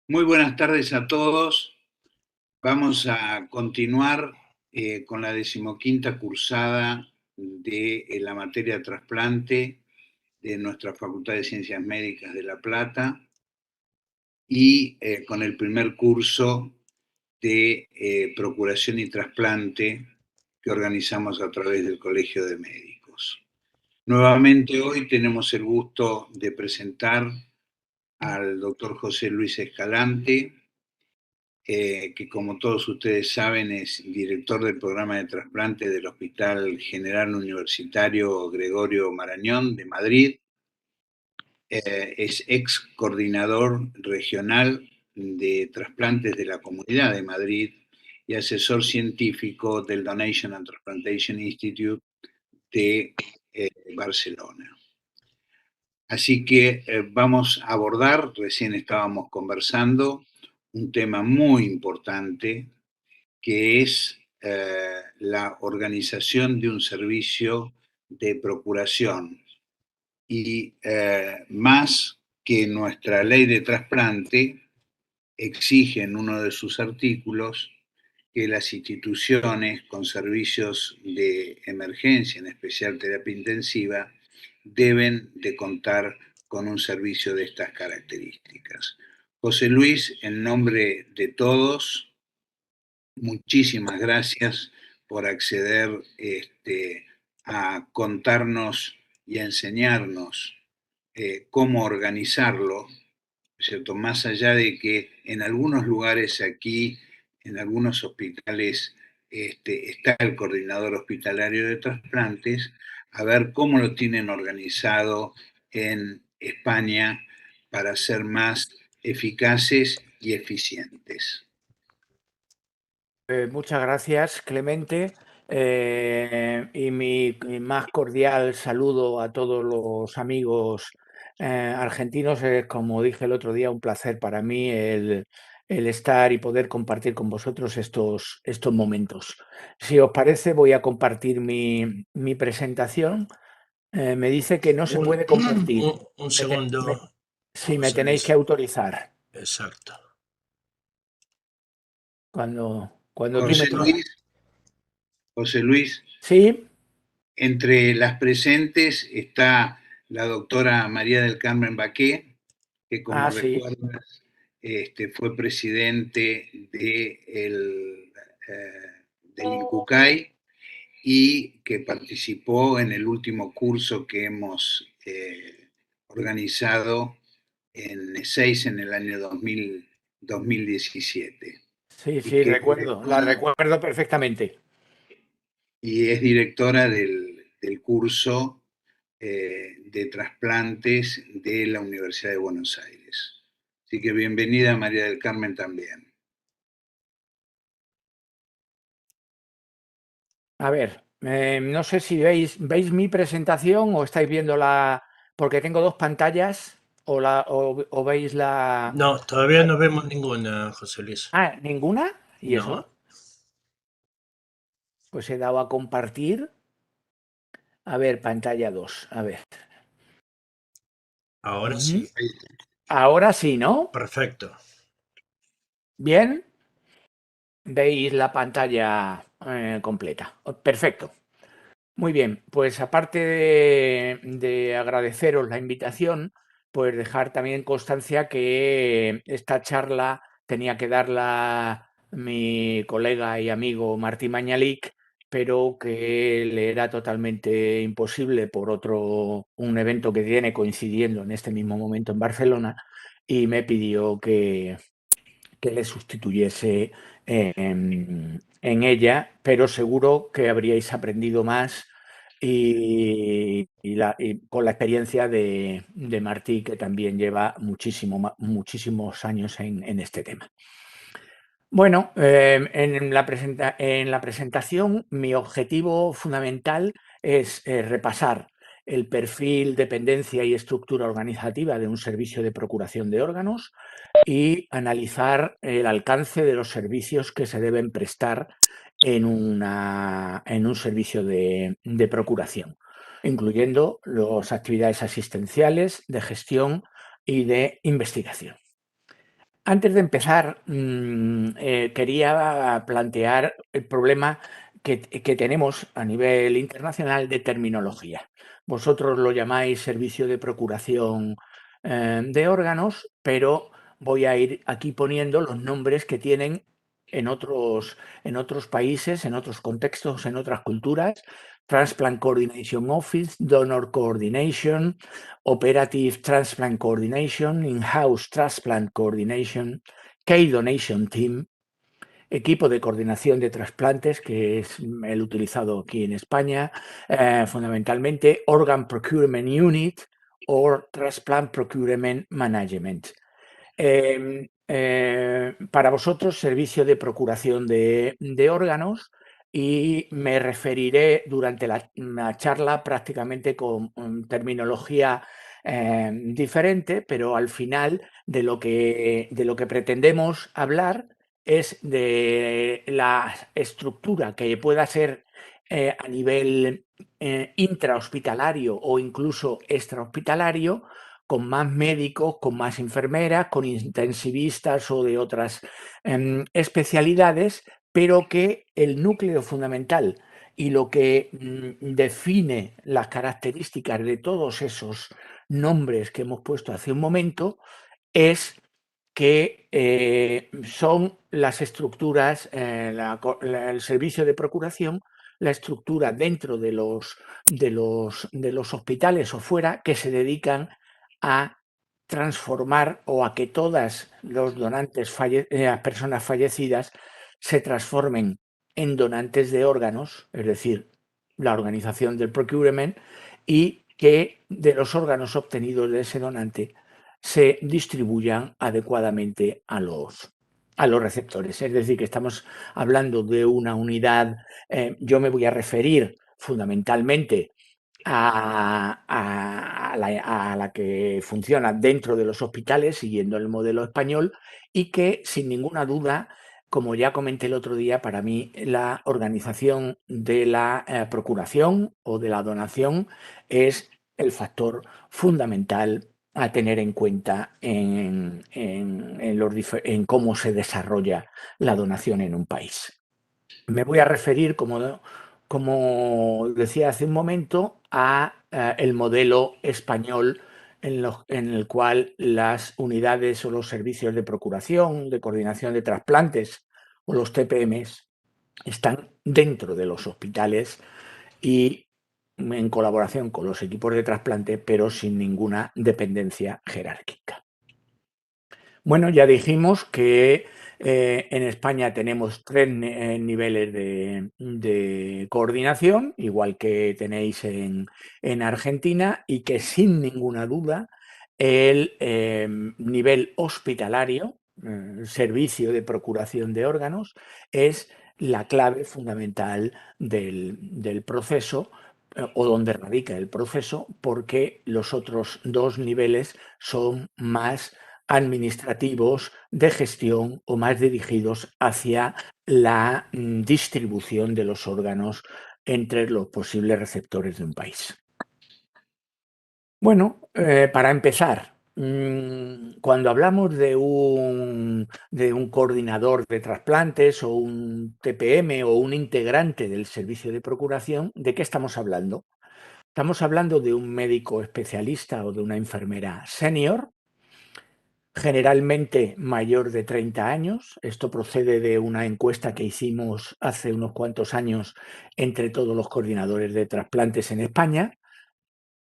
Muy buenas tardes a todos. Vamos a continuar con la 15ª cursada de la materia trasplante de nuestra Facultad de Ciencias Médicas de La Plata y con el primer curso de procuración y trasplante que organizamos a través del Colegio de Médicos. Nuevamente hoy tenemos el gusto de presentar al doctor José Luis Escalante, que como todos ustedes saben es director del programa de trasplante del Hospital General Universitario Gregorio Marañón de Madrid, es ex coordinador regional de trasplantes de la Comunidad de Madrid y asesor científico del Donation and Transplantation Institute de Barcelona. Así que vamos a abordar, recién estábamos conversando, un tema muy importante que es la organización de un servicio de procuración y más que nuestra ley de trasplante exige en uno de sus artículos que las instituciones con servicios de emergencia, en especial terapia intensiva, deben de contar con un servicio de estas características. José Luis, en nombre de todos, muchísimas gracias por acceder a contarnos y a enseñarnos cómo organizarlo, ¿cierto? Más allá de que en algunos lugares aquí, en algunos hospitales, está el coordinador hospitalario de trasplantes, a ver cómo lo tienen organizado en España para ser más eficaces y eficientes. Muchas gracias, Clemente, y mi más cordial saludo a todos los amigos argentinos. Como dije el otro día, un placer para mí el estar y poder compartir con vosotros estos momentos. Si os parece, voy a compartir mi presentación. Me dice que no se puede compartir. Un segundo. Sí, me tenéis que autorizar. Exacto. Cuando tú me... José Luis, Sí. entre las presentes está la doctora María del Carmen Baqué, que como recuerdas fue presidente del INCUCAI y que participó en el último curso que hemos organizado en E6 en el año 2017. Sí, recuerdo, la recuerdo perfectamente. Y es directora del curso de trasplantes de la Universidad de Buenos Aires. Así que bienvenida María del Carmen también. A ver, no sé si veis mi presentación o estáis viendo porque tengo dos pantallas o veis la... No, todavía no vemos ninguna, José Luis. Ah, ¿ninguna? ¿Y no. Eso? Pues he dado a compartir. A ver, pantalla 2, a ver. Ahora sí. Ahora sí, ¿no? Perfecto. Bien. Veis la pantalla completa. Perfecto. Muy bien, pues aparte de agradeceros la invitación, pues dejar también constancia que esta charla tenía que darla mi colega y amigo Martí Mañalic, pero que le era totalmente imposible por un evento que tiene coincidiendo en este mismo momento en Barcelona, y me pidió que le sustituyese en ella, pero seguro que habríais aprendido más y con la experiencia de Martí, que también lleva muchísimos años en este tema. Bueno, en la presentación mi objetivo fundamental es repasar el perfil, dependencia y estructura organizativa de un servicio de procuración de órganos y analizar el alcance de los servicios que se deben prestar en un servicio de procuración, incluyendo las actividades asistenciales, de gestión y de investigación. Antes de empezar, quería plantear el problema que tenemos a nivel internacional de terminología. Vosotros lo llamáis servicio de procuración de órganos, pero voy a ir aquí poniendo los nombres que tienen en otros países, en otros contextos, en otras culturas. Transplant Coordination Office, Donor Coordination, Operative Transplant Coordination, In-House Transplant Coordination, Key Donation Team, equipo de coordinación de trasplantes, que es el utilizado aquí en España, fundamentalmente Organ Procurement Unit o Transplant Procurement Management. Para vosotros, servicio de procuración de órganos, y me referiré durante la charla prácticamente con terminología diferente, pero al final de lo que pretendemos hablar es de la estructura que pueda ser a nivel intrahospitalario o incluso extrahospitalario, con más médicos, con más enfermeras, con intensivistas o de otras especialidades, pero que el núcleo fundamental y lo que define las características de todos esos nombres que hemos puesto hace un momento es que son las estructuras, el servicio de procuración, la estructura dentro de los hospitales o fuera, que se dedican a transformar o a que todas los donantes, personas fallecidas, se transformen en donantes de órganos, es decir, la organización del procurement, y que de los órganos obtenidos de ese donante se distribuyan adecuadamente a los receptores. Es decir, que estamos hablando de una unidad, yo me voy a referir fundamentalmente a la que funciona dentro de los hospitales, siguiendo el modelo español, y que sin ninguna duda, como ya comenté el otro día, para mí la organización de la procuración o de la donación es el factor fundamental a tener en cuenta en cómo se desarrolla la donación en un país. Me voy a referir, como decía hace un momento, a el modelo español en el cual las unidades o los servicios de procuración, de coordinación de trasplantes o los TPMs están dentro de los hospitales y en colaboración con los equipos de trasplante, pero sin ninguna dependencia jerárquica. Bueno, ya dijimos que en España tenemos 3 niveles de coordinación, igual que tenéis en Argentina, y que sin ninguna duda el nivel hospitalario, servicio de procuración de órganos, es la clave fundamental del proceso, o donde radica el proceso, porque los otros 2 niveles son más administrativos, de gestión, o más dirigidos hacia la distribución de los órganos entre los posibles receptores de un país. Bueno, para empezar, cuando hablamos de un coordinador de trasplantes o un TPM o un integrante del servicio de procuración, ¿de qué estamos hablando? Estamos hablando de un médico especialista o de una enfermera senior, generalmente mayor de 30 años. Esto procede de una encuesta que hicimos hace unos cuantos años entre todos los coordinadores de trasplantes en España,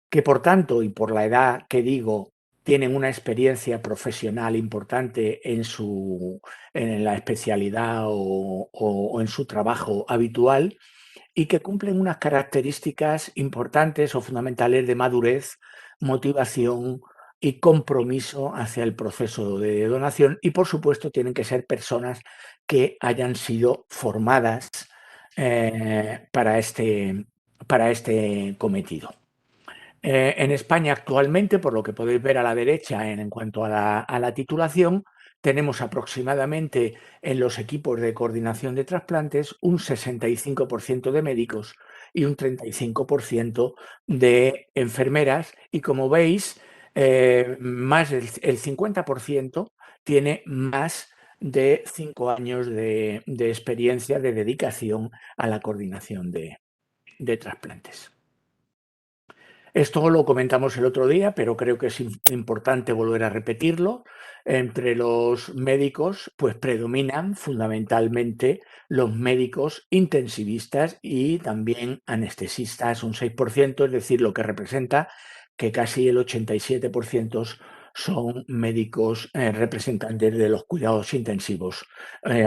que por tanto, y por la edad que digo, tienen una experiencia profesional importante en la especialidad o en su trabajo habitual, y que cumplen unas características importantes o fundamentales de madurez, motivación y compromiso hacia el proceso de donación, y por supuesto tienen que ser personas que hayan sido formadas para este cometido. En España actualmente, por lo que podéis ver a la derecha en cuanto a la titulación, tenemos aproximadamente en los equipos de coordinación de trasplantes un 65% de médicos y un 35% de enfermeras, y como veis, más del 50% tiene más de 5 años de experiencia, de dedicación a la coordinación de trasplantes. Esto lo comentamos el otro día, pero creo que es importante volver a repetirlo. Entre los médicos, pues predominan fundamentalmente los médicos intensivistas y también anestesistas, un 6%, es decir, lo que representa que casi el 87% son médicos representantes de los cuidados intensivos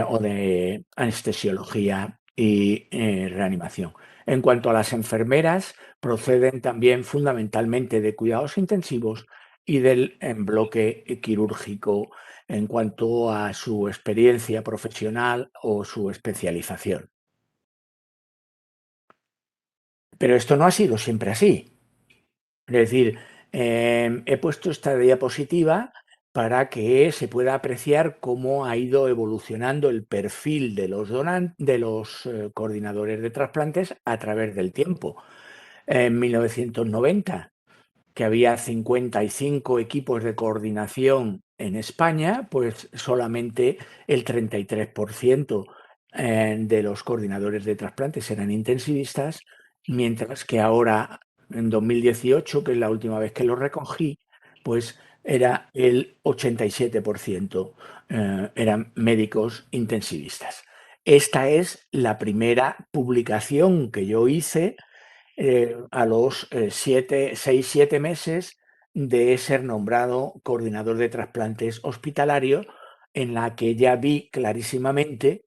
o de anestesiología y reanimación. En cuanto a las enfermeras, proceden también fundamentalmente de cuidados intensivos y del bloque quirúrgico en cuanto a su experiencia profesional o su especialización. Pero esto no ha sido siempre así. Es decir, he puesto esta diapositiva para que se pueda apreciar cómo ha ido evolucionando el perfil de los coordinadores de trasplantes a través del tiempo. En 1990, que había 55 equipos de coordinación en España, pues solamente el 33% de los coordinadores de trasplantes eran intensivistas, mientras que ahora, en 2018, que es la última vez que lo recogí, pues era el 87% eran médicos intensivistas. Esta es la primera publicación que yo hice a los 6-7 meses de ser nombrado coordinador de trasplantes hospitalarios, en la que ya vi clarísimamente,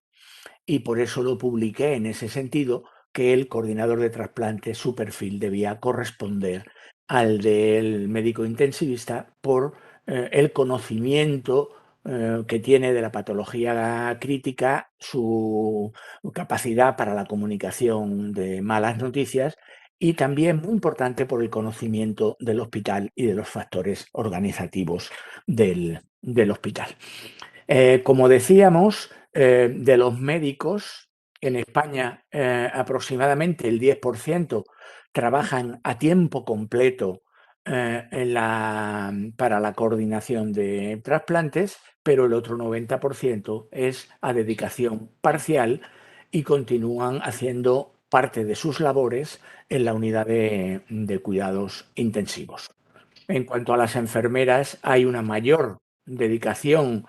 y por eso lo publiqué en ese sentido, que el coordinador de trasplantes, su perfil debía corresponder al del médico intensivista por el conocimiento que tiene de la patología crítica, su capacidad para la comunicación de malas noticias y también, muy importante, por el conocimiento del hospital y de los factores organizativos del hospital. Como decíamos, de los médicos, en España aproximadamente el 10% trabajan a tiempo completo para la coordinación de trasplantes, pero el otro 90% es a dedicación parcial y continúan haciendo parte de sus labores en la unidad de cuidados intensivos. En cuanto a las enfermeras, hay una mayor dedicación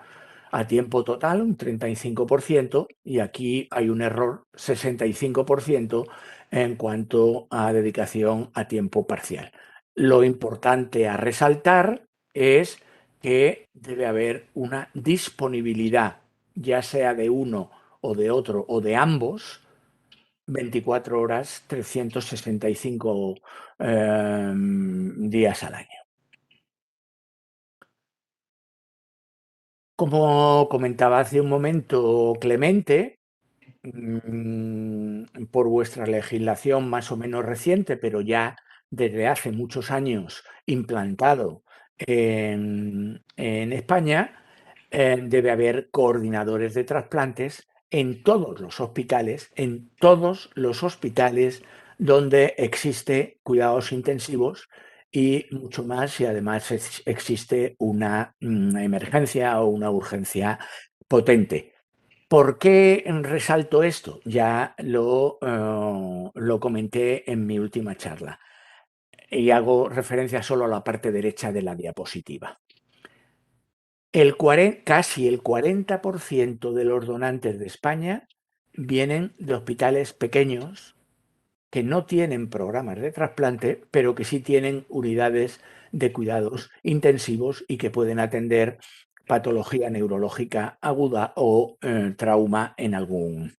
a tiempo total, un 35%, y aquí hay un error, 65%, en cuanto a dedicación a tiempo parcial. Lo importante a resaltar es que debe haber una disponibilidad, ya sea de uno o de otro o de ambos, 24 horas, 365 días al año. Como comentaba hace un momento Clemente, por vuestra legislación más o menos reciente, pero ya desde hace muchos años implantado en España, debe haber coordinadores de trasplantes en todos los hospitales donde existe cuidados intensivos y mucho más si además existe una emergencia o una urgencia potente. ¿Por qué resalto esto? Ya lo comenté en mi última charla y hago referencia solo a la parte derecha de la diapositiva. Casi el 40% de los donantes de España vienen de hospitales pequeños que no tienen programas de trasplante, pero que sí tienen unidades de cuidados intensivos y que pueden atender patología neurológica aguda o trauma en algún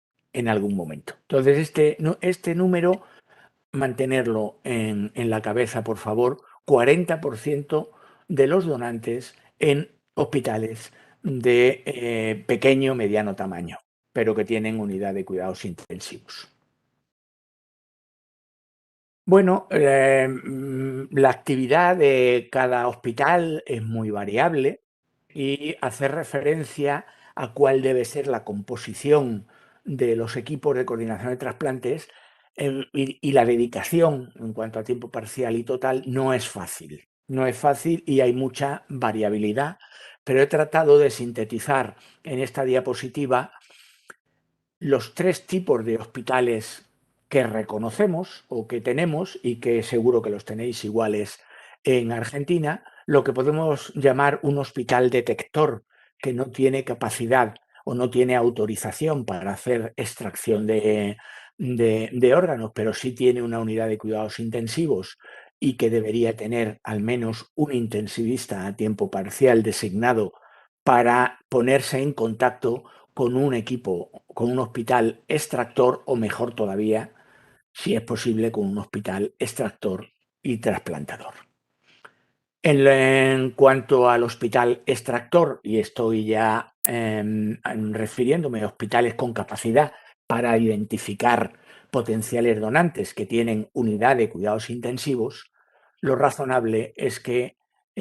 momento. Entonces, este número, mantenerlo en la cabeza, por favor, 40% de los donantes en hospitales de pequeño, mediano tamaño, pero que tienen unidad de cuidados intensivos. Bueno, la actividad de cada hospital es muy variable y hacer referencia a cuál debe ser la composición de los equipos de coordinación de trasplantes y la dedicación en cuanto a tiempo parcial y total no es fácil. no es fácil y hay mucha variabilidad, pero he tratado de sintetizar en esta diapositiva los 3 tipos de hospitales que reconocemos o que tenemos y que seguro que los tenéis iguales en Argentina, lo que podemos llamar un hospital detector que no tiene capacidad o no tiene autorización para hacer extracción de órganos, pero sí tiene una unidad de cuidados intensivos y que debería tener al menos un intensivista a tiempo parcial designado para ponerse en contacto con un equipo, con un hospital extractor o mejor todavía, si es posible, con un hospital extractor y trasplantador. En cuanto al hospital extractor, y estoy ya refiriéndome a hospitales con capacidad para identificar potenciales donantes que tienen unidad de cuidados intensivos, lo razonable es que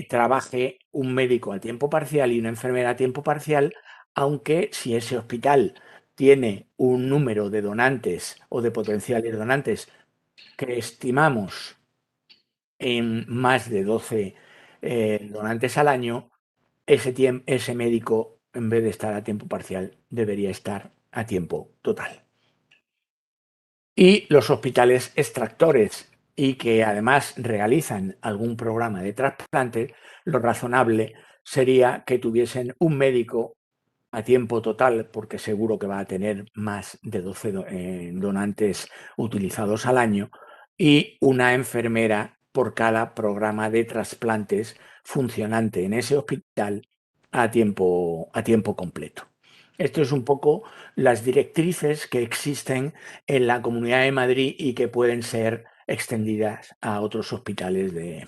trabaje un médico a tiempo parcial y una enfermera a tiempo parcial, aunque si ese hospital tiene un número de donantes o de potenciales donantes que estimamos en más de 12 donantes al año, ese médico, en vez de estar a tiempo parcial, debería estar a tiempo total. Y los hospitales extractores y que además realizan algún programa de trasplante, lo razonable sería que tuviesen un médico a tiempo total, porque seguro que va a tener más de 12 donantes utilizados al año, y una enfermera por cada programa de trasplantes funcionante en ese hospital a tiempo completo. Esto es un poco las directrices que existen en la Comunidad de Madrid y que pueden ser extendidas a otros hospitales de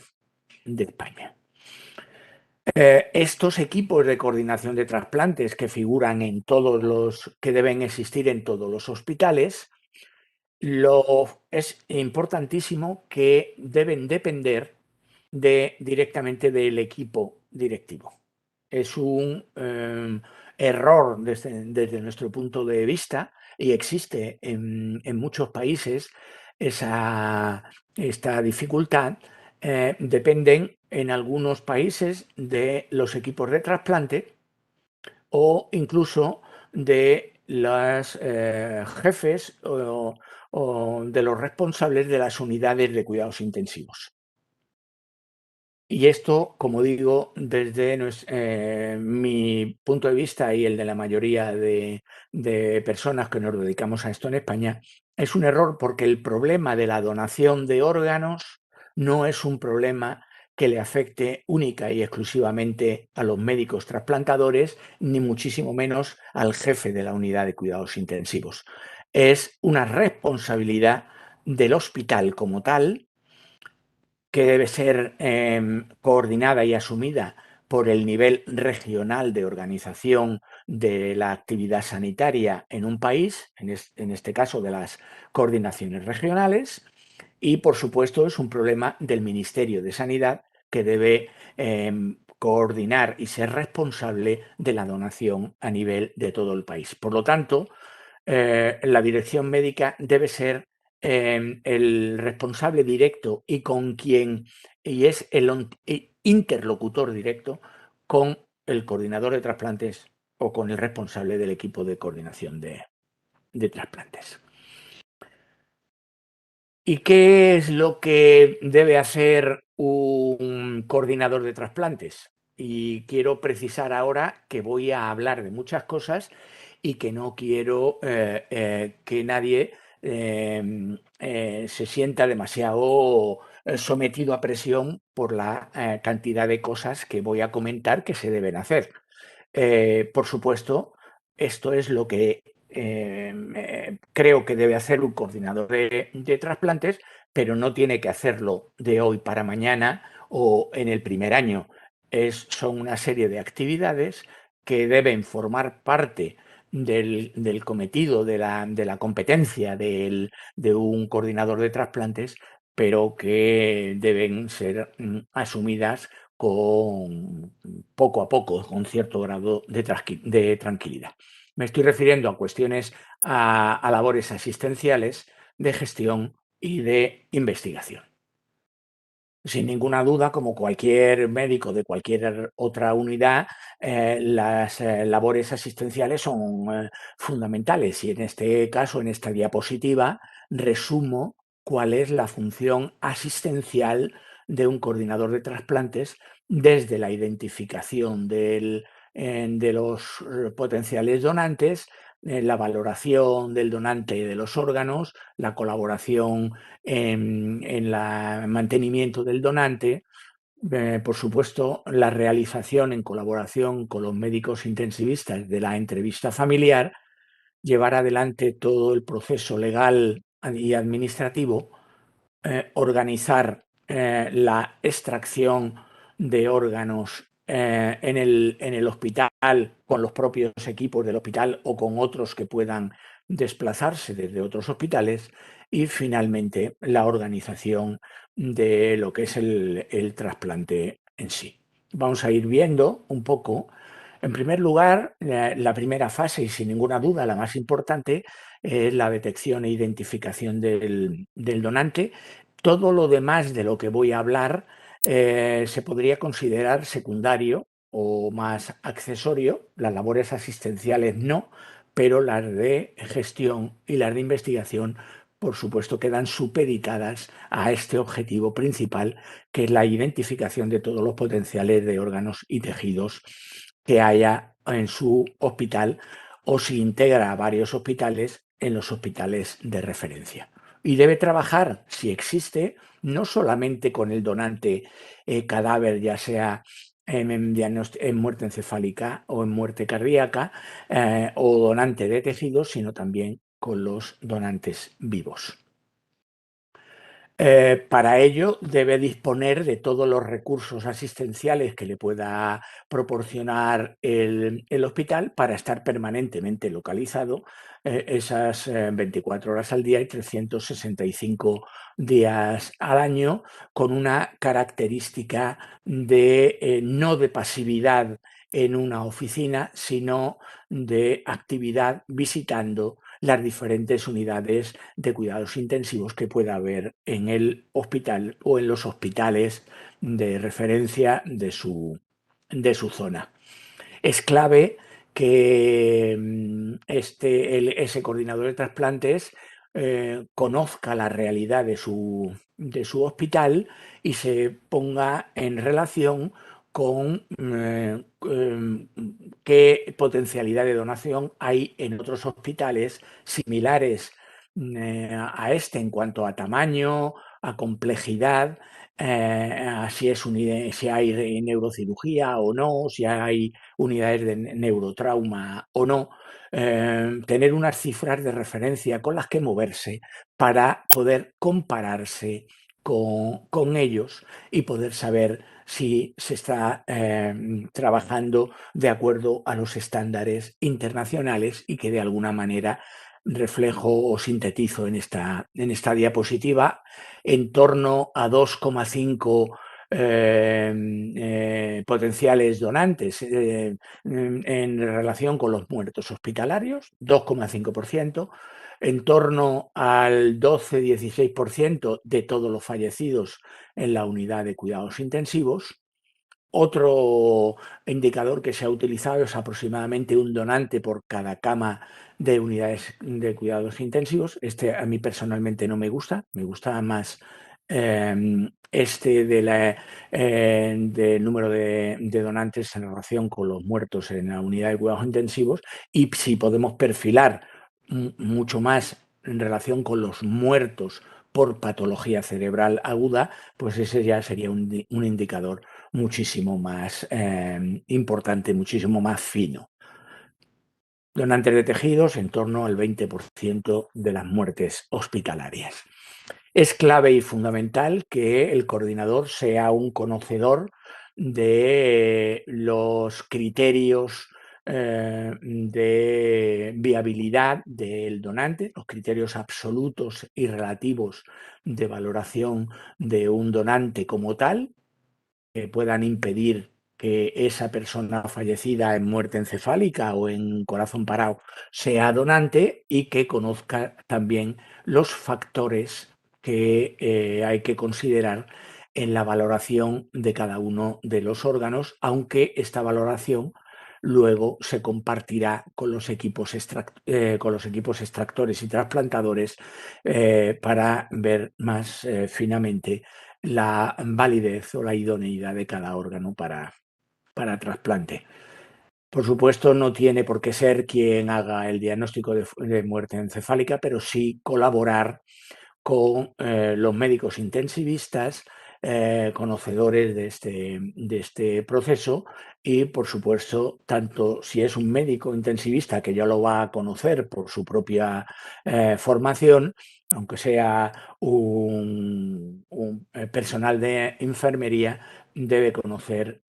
España. Estos equipos de coordinación de trasplantes que figuran en todos los que deben existir en todos los hospitales, es importantísimo que deben depender directamente del equipo directivo. Es un error desde nuestro punto de vista y existe en muchos países esta dificultad. Dependen en algunos países de los equipos de trasplante o incluso de los jefes o de los responsables de las unidades de cuidados intensivos. Y esto, como digo, desde mi punto de vista y el de la mayoría de personas que nos dedicamos a esto en España, es un error porque el problema de la donación de órganos no es un problema que le afecte única y exclusivamente a los médicos trasplantadores, ni muchísimo menos al jefe de la unidad de cuidados intensivos. Es una responsabilidad del hospital como tal, que debe ser coordinada y asumida por el nivel regional de organización de la actividad sanitaria en un país, en este caso de las coordinaciones regionales, y por supuesto es un problema del Ministerio de Sanidad, que debe coordinar y ser responsable de la donación a nivel de todo el país. Por lo tanto, la dirección médica debe ser el responsable directo y es el interlocutor directo con el coordinador de trasplantes o con el responsable del equipo de coordinación de trasplantes. ¿Y qué es lo que debe hacer un coordinador de trasplantes? Y quiero precisar ahora que voy a hablar de muchas cosas y que no quiero que nadie se sienta demasiado sometido a presión por la cantidad de cosas que voy a comentar que se deben hacer. Por supuesto, esto es lo que creo que debe hacer un coordinador de trasplantes, pero no tiene que hacerlo de hoy para mañana o en el primer año. Son una serie de actividades que deben formar parte del cometido, de la competencia de un coordinador de trasplantes, pero que deben ser asumidas poco a poco, con cierto grado de tranquilidad. Me estoy refiriendo a cuestiones, a labores asistenciales, de gestión y de investigación. Sin ninguna duda, como cualquier médico de cualquier otra unidad, las labores asistenciales son fundamentales y en este caso, en esta diapositiva, resumo cuál es la función asistencial de un coordinador de trasplantes desde la identificación de los potenciales donantes, la valoración del donante y de los órganos, la colaboración en el mantenimiento del donante, por supuesto, la realización en colaboración con los médicos intensivistas de la entrevista familiar, llevar adelante todo el proceso legal y administrativo, organizar la extracción de órganos en el hospital con los propios equipos del hospital o con otros que puedan desplazarse desde otros hospitales y finalmente la organización de lo que es el trasplante en sí. Vamos a ir viendo un poco. En primer lugar, la primera fase y sin ninguna duda la más importante es la detección e identificación del donante. Todo lo demás de lo que voy a hablar se podría considerar secundario o más accesorio, las labores asistenciales no, pero las de gestión y las de investigación, por supuesto, quedan supeditadas a este objetivo principal, que es la identificación de todos los potenciales de órganos y tejidos que haya en su hospital o si integra a varios hospitales en los hospitales de referencia. Y debe trabajar, si existe, no solamente con el donante cadáver, ya sea en muerte encefálica o en muerte cardíaca o donante de tejidos, sino también con los donantes vivos. Para ello debe disponer de todos los recursos asistenciales que le pueda proporcionar el hospital para estar permanentemente localizado esas 24 horas al día y 365 días al año, con una característica no de pasividad en una oficina, sino de actividad visitando las diferentes unidades de cuidados intensivos que pueda haber en el hospital o en los hospitales de referencia de su zona. Es clave que ese coordinador de trasplantes conozca la realidad de su hospital y se ponga en relación con qué potencialidad de donación hay en otros hospitales similares a este en cuanto a tamaño, a complejidad, si hay neurocirugía o no, si hay unidades de neurotrauma o no, tener unas cifras de referencia con las que moverse para poder compararse con ellos y poder saber si se está trabajando de acuerdo a los estándares internacionales y que de alguna manera reflejo o sintetizo en esta diapositiva en torno a 2,5 potenciales donantes en relación con los muertos hospitalarios, 2,5%, en torno al 12-16% de todos los fallecidos en la unidad de cuidados intensivos. Otro indicador que se ha utilizado es aproximadamente un donante por cada cama de unidades de cuidados intensivos. Este a mí personalmente no me gusta más del número de donantes en relación con los muertos en la unidad de cuidados intensivos, y si podemos perfilar mucho más en relación con los muertos por patología cerebral aguda, pues ese ya sería un indicador muchísimo más importante, muchísimo más fino. Donantes de tejidos en torno al 20% de las muertes hospitalarias. Es clave y fundamental que el coordinador sea un conocedor de los criterios de viabilidad del donante, los criterios absolutos y relativos de valoración de un donante como tal, que puedan impedir que esa persona fallecida en muerte encefálica o en corazón parado sea donante, y que conozca también los factores que hay que considerar en la valoración de cada uno de los órganos, aunque esta valoración luego se compartirá con los equipos extractores y trasplantadores para ver más finamente la validez o la idoneidad de cada órgano para trasplante. Por supuesto, no tiene por qué ser quien haga el diagnóstico de muerte encefálica, pero sí colaborar con los médicos intensivistas, conocedores de este proceso y, por supuesto, tanto si es un médico intensivista que ya lo va a conocer por su propia formación, aunque sea un personal de enfermería, debe conocer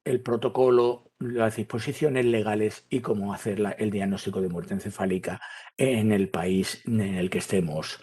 el protocolo, las disposiciones legales y cómo hacer el diagnóstico de muerte encefálica en el país en el que estemos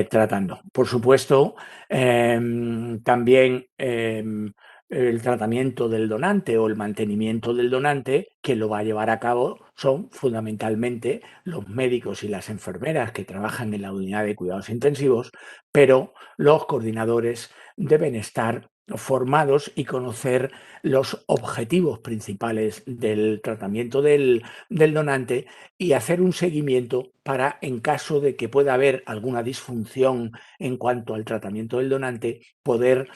tratando. Por supuesto, también el tratamiento del donante o el mantenimiento del donante, que lo va a llevar a cabo son fundamentalmente los médicos y las enfermeras que trabajan en la unidad de cuidados intensivos, pero los coordinadores deben estar formados y conocer los objetivos principales del tratamiento del donante y hacer un seguimiento para, en caso de que pueda haber alguna disfunción en cuanto al tratamiento del donante, poder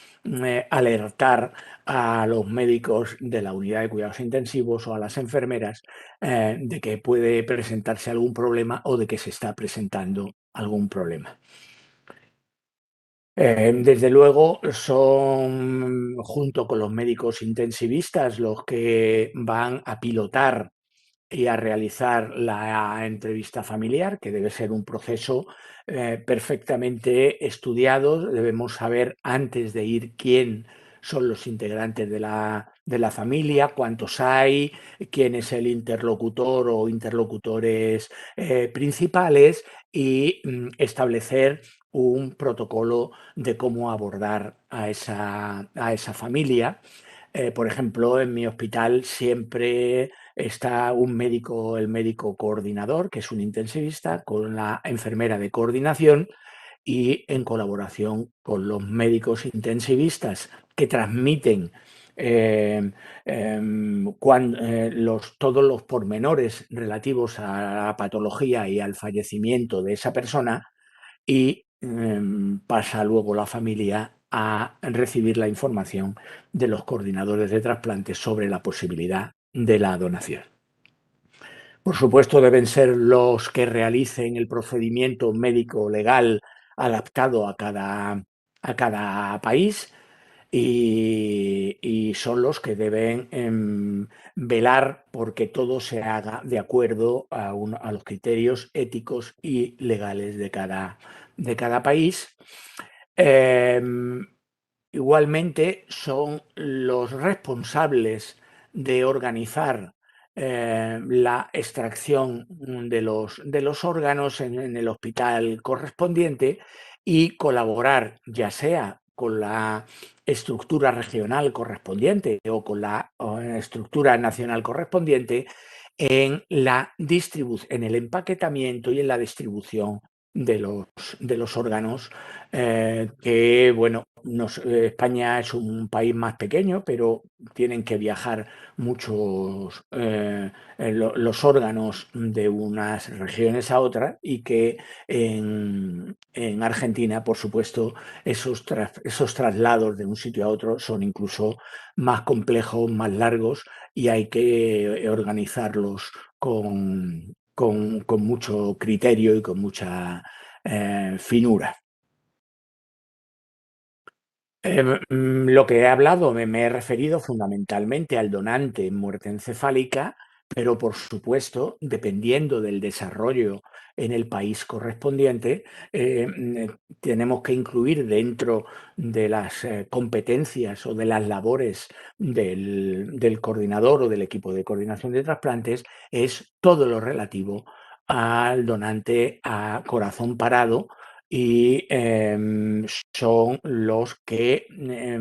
alertar a los médicos de la unidad de cuidados intensivos o a las enfermeras de que puede presentarse algún problema o de que se está presentando algún problema. Desde luego son, junto con los médicos intensivistas, los que van a pilotar y a realizar la entrevista familiar, que debe ser un proceso perfectamente estudiado. Debemos saber antes de ir quién son los integrantes de la familia, cuántos hay, quién es el interlocutor o interlocutores principales y establecer un protocolo de cómo abordar a esa familia. Por ejemplo, en mi hospital siempre está el médico coordinador, que es un intensivista, con la enfermera de coordinación y en colaboración con los médicos intensivistas que transmiten todos los pormenores relativos a la patología y al fallecimiento de esa persona y pasa luego la familia a recibir la información de los coordinadores de trasplantes sobre la posibilidad de la donación. Por supuesto, deben ser los que realicen el procedimiento médico legal adaptado a cada país y son los que deben velar porque todo se haga de acuerdo a los criterios éticos y legales de cada país. Igualmente son los responsables de organizar la extracción de los órganos en el hospital correspondiente y colaborar ya sea con la estructura regional correspondiente o con la estructura nacional correspondiente en el empaquetamiento y en la distribución de los órganos que, bueno, España es un país más pequeño, pero tienen que viajar muchos los órganos de unas regiones a otras y que en Argentina, por supuesto, esos traslados de un sitio a otro son incluso más complejos, más largos y hay que organizarlos con mucho criterio y con mucha finura. Lo que he hablado me he referido fundamentalmente al donante en muerte encefálica, pero por supuesto, dependiendo del desarrollo en el país correspondiente, tenemos que incluir dentro de las competencias o de las labores del coordinador o del equipo de coordinación de trasplantes, es todo lo relativo al donante a corazón parado y son los que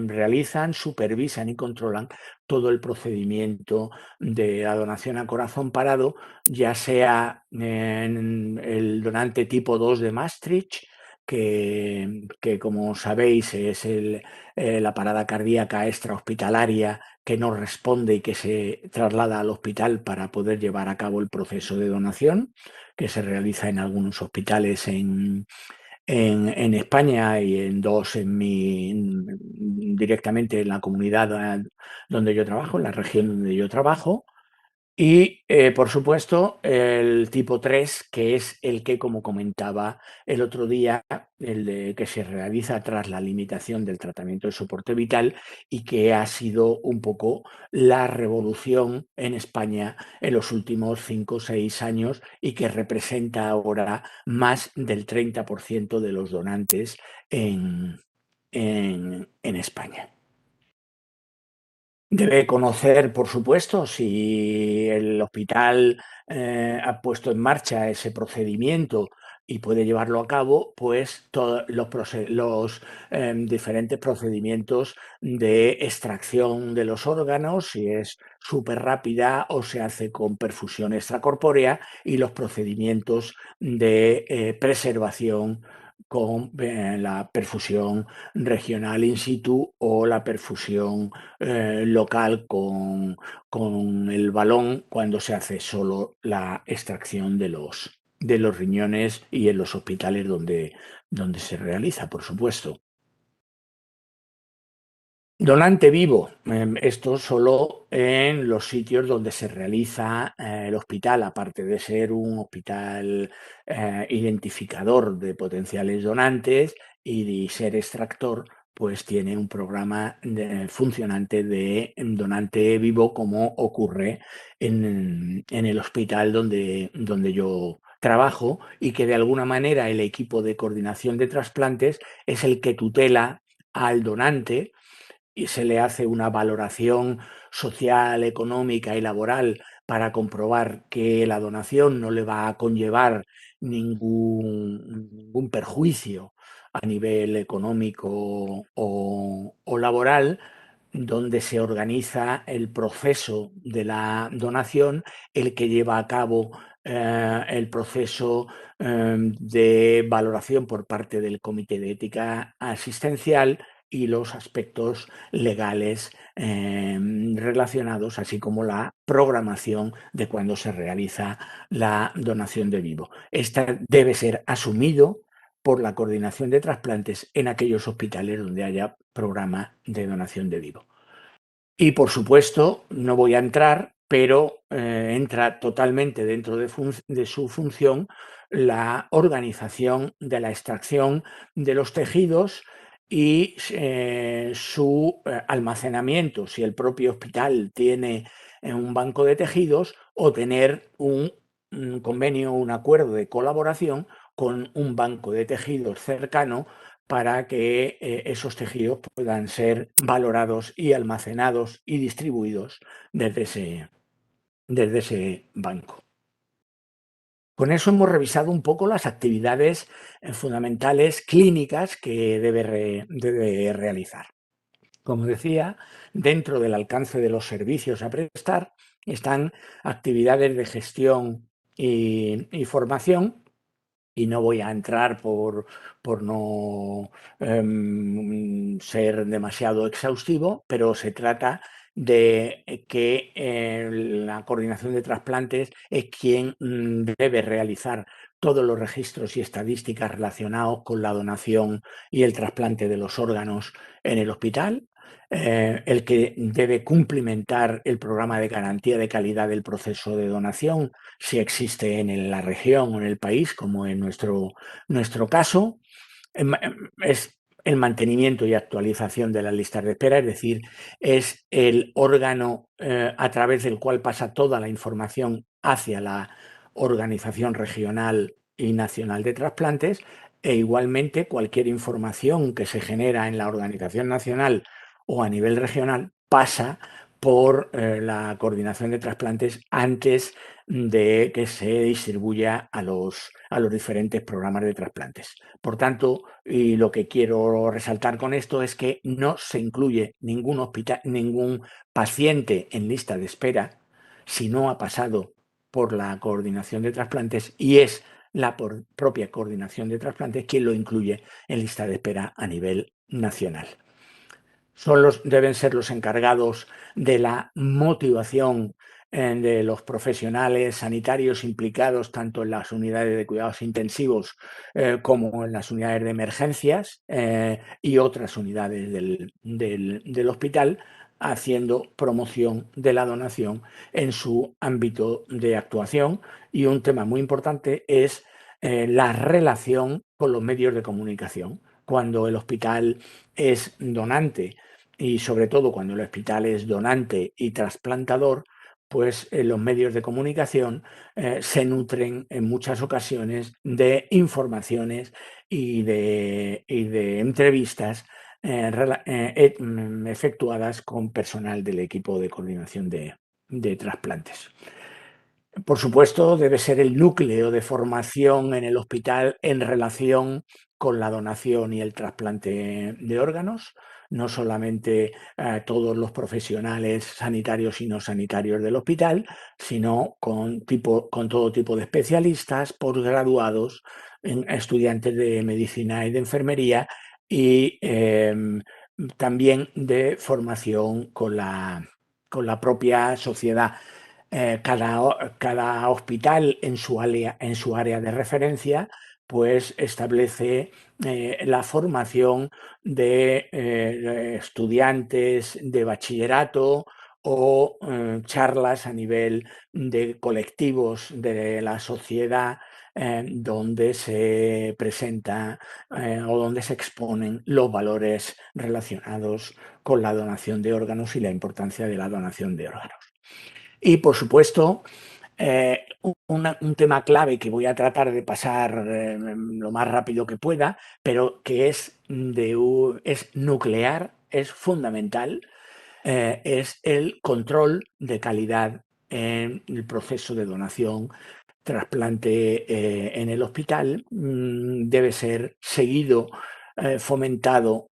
realizan, supervisan y controlan todo el procedimiento de la donación a corazón parado, ya sea en el donante tipo 2 de Maastricht, que como sabéis es la parada cardíaca extrahospitalaria que no responde y que se traslada al hospital para poder llevar a cabo el proceso de donación, que se realiza en algunos hospitales en España y en dos directamente en la comunidad donde yo trabajo, en la región donde yo trabajo. Y, por supuesto, el tipo 3, que es el que, como comentaba el otro día, que se realiza tras la limitación del tratamiento de soporte vital y que ha sido un poco la revolución en España en los últimos 5 o 6 años y que representa ahora más del 30% de los donantes en España. Debe conocer, por supuesto, si el hospital ha puesto en marcha ese procedimiento y puede llevarlo a cabo, pues todos los diferentes procedimientos de extracción de los órganos, si es súper rápida o se hace con perfusión extracorpórea, y los procedimientos de preservación con la perfusión regional in situ o la perfusión local con el balón cuando se hace solo la extracción de los riñones y en los hospitales donde se realiza, por supuesto. Donante vivo, esto solo en los sitios donde se realiza el hospital, aparte de ser un hospital identificador de potenciales donantes y de ser extractor, pues tiene un programa funcionante de donante vivo, como ocurre en el hospital donde yo trabajo, y que de alguna manera el equipo de coordinación de trasplantes es el que tutela al donante y se le hace una valoración social, económica y laboral para comprobar que la donación no le va a conllevar ningún perjuicio a nivel económico o laboral, donde se organiza el proceso de la donación, el que lleva a cabo el proceso de valoración por parte del Comité de Ética Asistencial y los aspectos legales relacionados, así como la programación de cuando se realiza la donación de vivo. Esta debe ser asumido por la coordinación de trasplantes en aquellos hospitales donde haya programa de donación de vivo. Y por supuesto, no voy a entrar, pero entra totalmente dentro de su función la organización de la extracción de los tejidos y su almacenamiento, si el propio hospital tiene un banco de tejidos, o tener un convenio, un acuerdo de colaboración con un banco de tejidos cercano para que esos tejidos puedan ser valorados y almacenados y distribuidos desde ese banco. Con eso hemos revisado un poco las actividades fundamentales clínicas que debe realizar. Como decía, dentro del alcance de los servicios a prestar están actividades de gestión y formación, y no voy a entrar por no ser demasiado exhaustivo, pero se trata de que la coordinación de trasplantes es quien debe realizar todos los registros y estadísticas relacionados con la donación y el trasplante de los órganos en el hospital, el que debe cumplimentar el programa de garantía de calidad del proceso de donación, si existe en la región o en el país, como en nuestro caso. Es el mantenimiento y actualización de las listas de espera, es decir, es el órgano a través del cual pasa toda la información hacia la organización regional y nacional de trasplantes, e igualmente cualquier información que se genera en la organización nacional o a nivel regional pasa por la coordinación de trasplantes antes de que se distribuya a los diferentes programas de trasplantes. Por tanto, y lo que quiero resaltar con esto es que no se incluye ningún paciente en lista de espera si no ha pasado por la coordinación de trasplantes y es la propia coordinación de trasplantes quien lo incluye en lista de espera a nivel nacional. Deben ser los encargados de la motivación de los profesionales sanitarios implicados tanto en las unidades de cuidados intensivos como en las unidades de emergencias y otras unidades del hospital, haciendo promoción de la donación en su ámbito de actuación. Y un tema muy importante es la relación con los medios de comunicación. Cuando el hospital es donante y sobre todo cuando el hospital es donante y trasplantador, pues los medios de comunicación se nutren en muchas ocasiones de informaciones y de entrevistas efectuadas con personal del equipo de coordinación de trasplantes. Por supuesto, debe ser el núcleo de formación en el hospital en relación con la donación y el trasplante de órganos, no solamente todos los profesionales sanitarios y no sanitarios del hospital, sino con todo tipo de especialistas, posgraduados, estudiantes de medicina y de enfermería y también de formación con la propia sociedad. Cada hospital en su área de referencia pues establece la formación de estudiantes de bachillerato o charlas a nivel de colectivos de la sociedad donde se presenta o donde se exponen los valores relacionados con la donación de órganos y la importancia de la donación de órganos. Y, por supuesto, un tema clave que voy a tratar de pasar lo más rápido que pueda, pero que es nuclear, es fundamental, es el control de calidad en el proceso de donación, trasplante en el hospital. Debe ser seguido, fomentado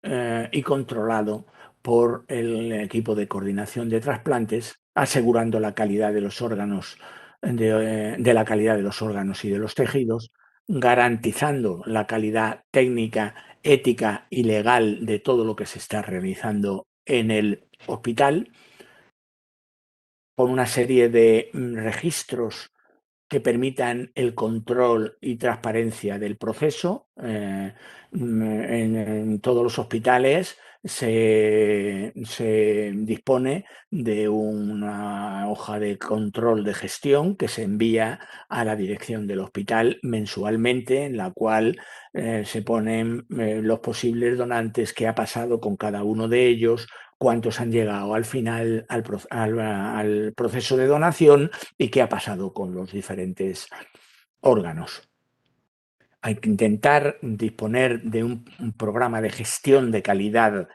y controlado por el equipo de coordinación de trasplantes, asegurando la calidad de los órganos, de la calidad de los órganos y de los tejidos, garantizando la calidad técnica, ética y legal de todo lo que se está realizando en el hospital, con una serie de registros que permitan el control y transparencia del proceso. En todos los hospitales se dispone de una hoja de control de gestión que se envía a la dirección del hospital mensualmente, en la cual se ponen los posibles donantes, qué ha pasado con cada uno de ellos, cuántos han llegado al final al proceso de donación y qué ha pasado con los diferentes órganos. Hay que intentar disponer de un programa de gestión de calidad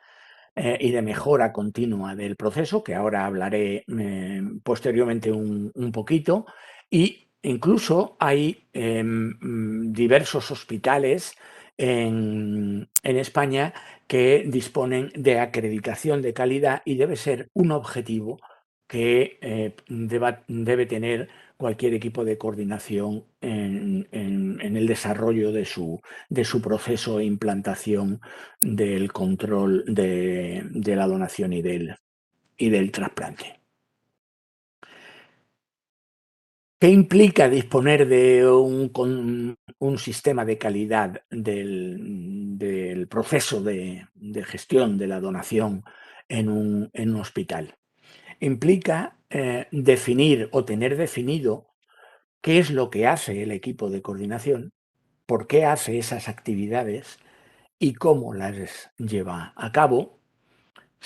y de mejora continua del proceso, que ahora hablaré posteriormente un poquito, y incluso hay diversos hospitales en España que disponen de acreditación de calidad y debe ser un objetivo que debe tener cualquier equipo de coordinación en el desarrollo de su proceso e implantación del control de la donación y del trasplante. ¿Qué implica disponer de un sistema de calidad del proceso de gestión de la donación en un hospital? Implica definir o tener definido qué es lo que hace el equipo de coordinación, por qué hace esas actividades y cómo las lleva a cabo.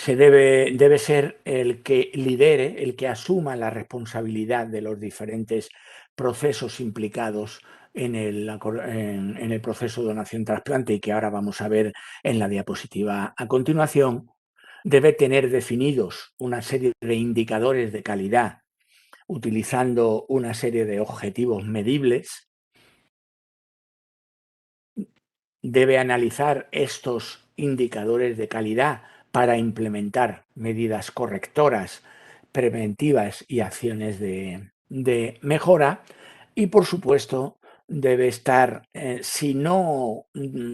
Debe ser el que lidere, el que asuma la responsabilidad de los diferentes procesos implicados en el proceso de donación-trasplante y que ahora vamos a ver en la diapositiva a continuación. Debe tener definidos una serie de indicadores de calidad utilizando una serie de objetivos medibles. Debe analizar estos indicadores de calidad para implementar medidas correctoras, preventivas y acciones de mejora. Y, por supuesto, debe estar, si no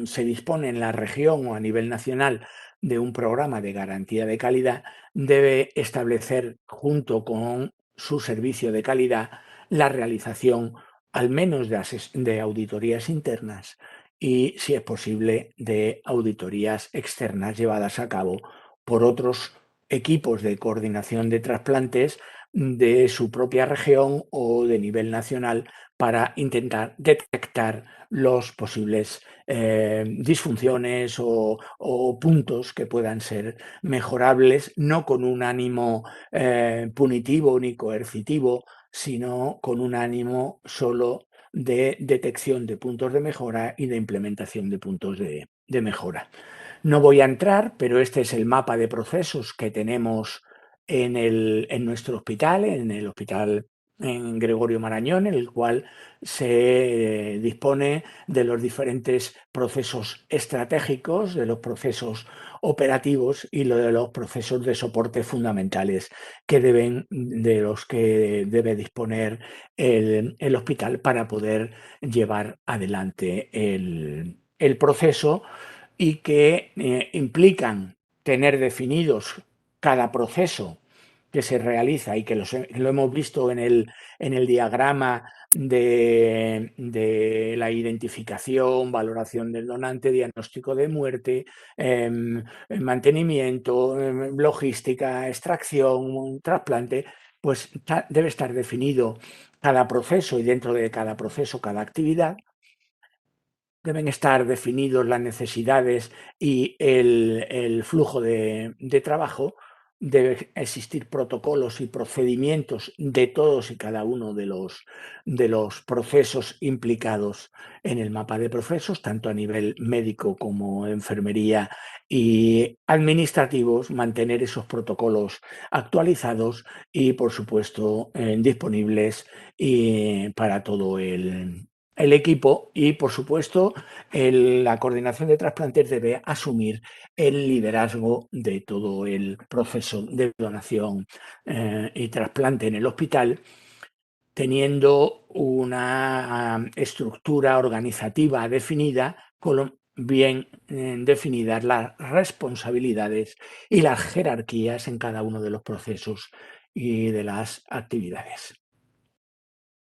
se dispone en la región o a nivel nacional de un programa de garantía de calidad, debe establecer junto con su servicio de calidad la realización al menos de auditorías internas y, si es posible, de auditorías externas llevadas a cabo por otros equipos de coordinación de trasplantes de su propia región o de nivel nacional para intentar detectar los posibles disfunciones o puntos que puedan ser mejorables, no con un ánimo punitivo ni coercitivo, sino con un ánimo solo de detección de puntos de mejora y de implementación de puntos de mejora. No voy a entrar, pero este es el mapa de procesos que tenemos en nuestro hospital, en el hospital en Gregorio Marañón, en el cual se dispone de los diferentes procesos estratégicos, de los procesos operativos y de los procesos de soporte fundamentales de los que debe disponer el hospital para poder llevar adelante el proceso, y que implican tener definidos cada proceso que se realiza, y que lo hemos visto en el diagrama de la identificación, valoración del donante, diagnóstico de muerte, mantenimiento, logística, extracción, trasplante. Pues debe estar definido cada proceso, y dentro de cada proceso, cada actividad. Deben estar definidos las necesidades y el flujo de trabajo. Debe existir protocolos y procedimientos de todos y cada uno de los procesos implicados en el mapa de procesos, tanto a nivel médico como enfermería y administrativos. Mantener esos protocolos actualizados y, por supuesto, disponibles para todo el equipo. Y, por supuesto, la coordinación de trasplantes debe asumir el liderazgo de todo el proceso de donación y trasplante en el hospital, teniendo una estructura organizativa definida, con bien definidas las responsabilidades y las jerarquías en cada uno de los procesos y de las actividades.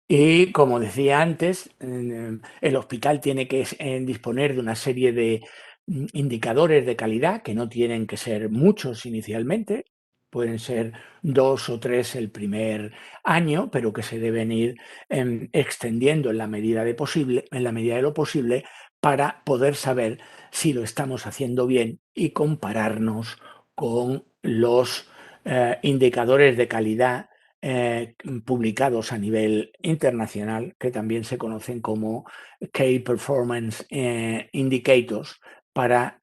Y, como decía antes, el hospital tiene que disponer de una serie de indicadores de calidad, que no tienen que ser muchos inicialmente, pueden ser 2 o 3 el primer año, pero que se deben ir extendiendo en la medida de lo posible, para poder saber si lo estamos haciendo bien y compararnos con los indicadores de calidad publicados a nivel internacional, que también se conocen como Key Performance Indicators, para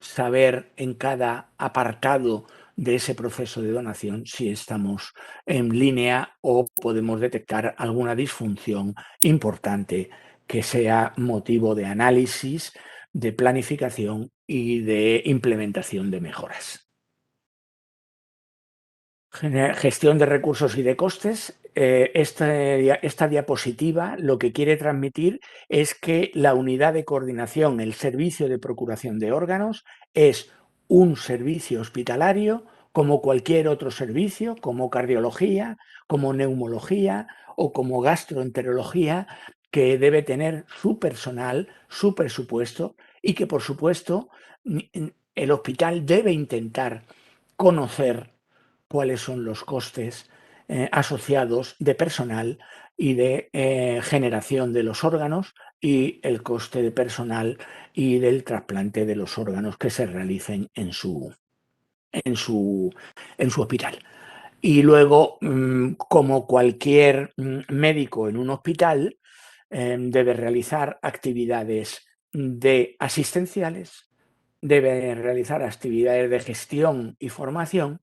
saber en cada apartado de ese proceso de donación si estamos en línea o podemos detectar alguna disfunción importante que sea motivo de análisis, de planificación y de implementación de mejoras. Gestión de recursos y de costes. Esta diapositiva lo que quiere transmitir es que la unidad de coordinación, el servicio de procuración de órganos, es un servicio hospitalario como cualquier otro servicio, como cardiología, como neumología o como gastroenterología, que debe tener su personal, su presupuesto, y que, por supuesto, el hospital debe intentar conocer cuáles son los costes asociados de personal y de generación de los órganos, y el coste de personal y del trasplante de los órganos que se realicen en su hospital. Y luego, como cualquier médico en un hospital, debe realizar actividades asistenciales, debe realizar actividades de gestión y formación,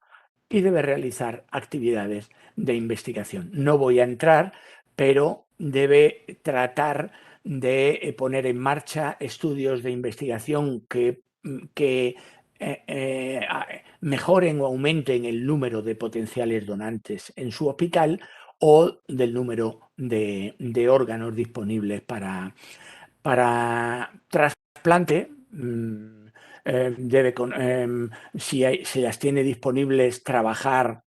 y debe realizar actividades de investigación. No voy a entrar, pero debe tratar de poner en marcha estudios de investigación que mejoren o aumenten el número de potenciales donantes en su hospital, o del número de órganos disponibles para trasplante. Si las tiene disponibles, trabajar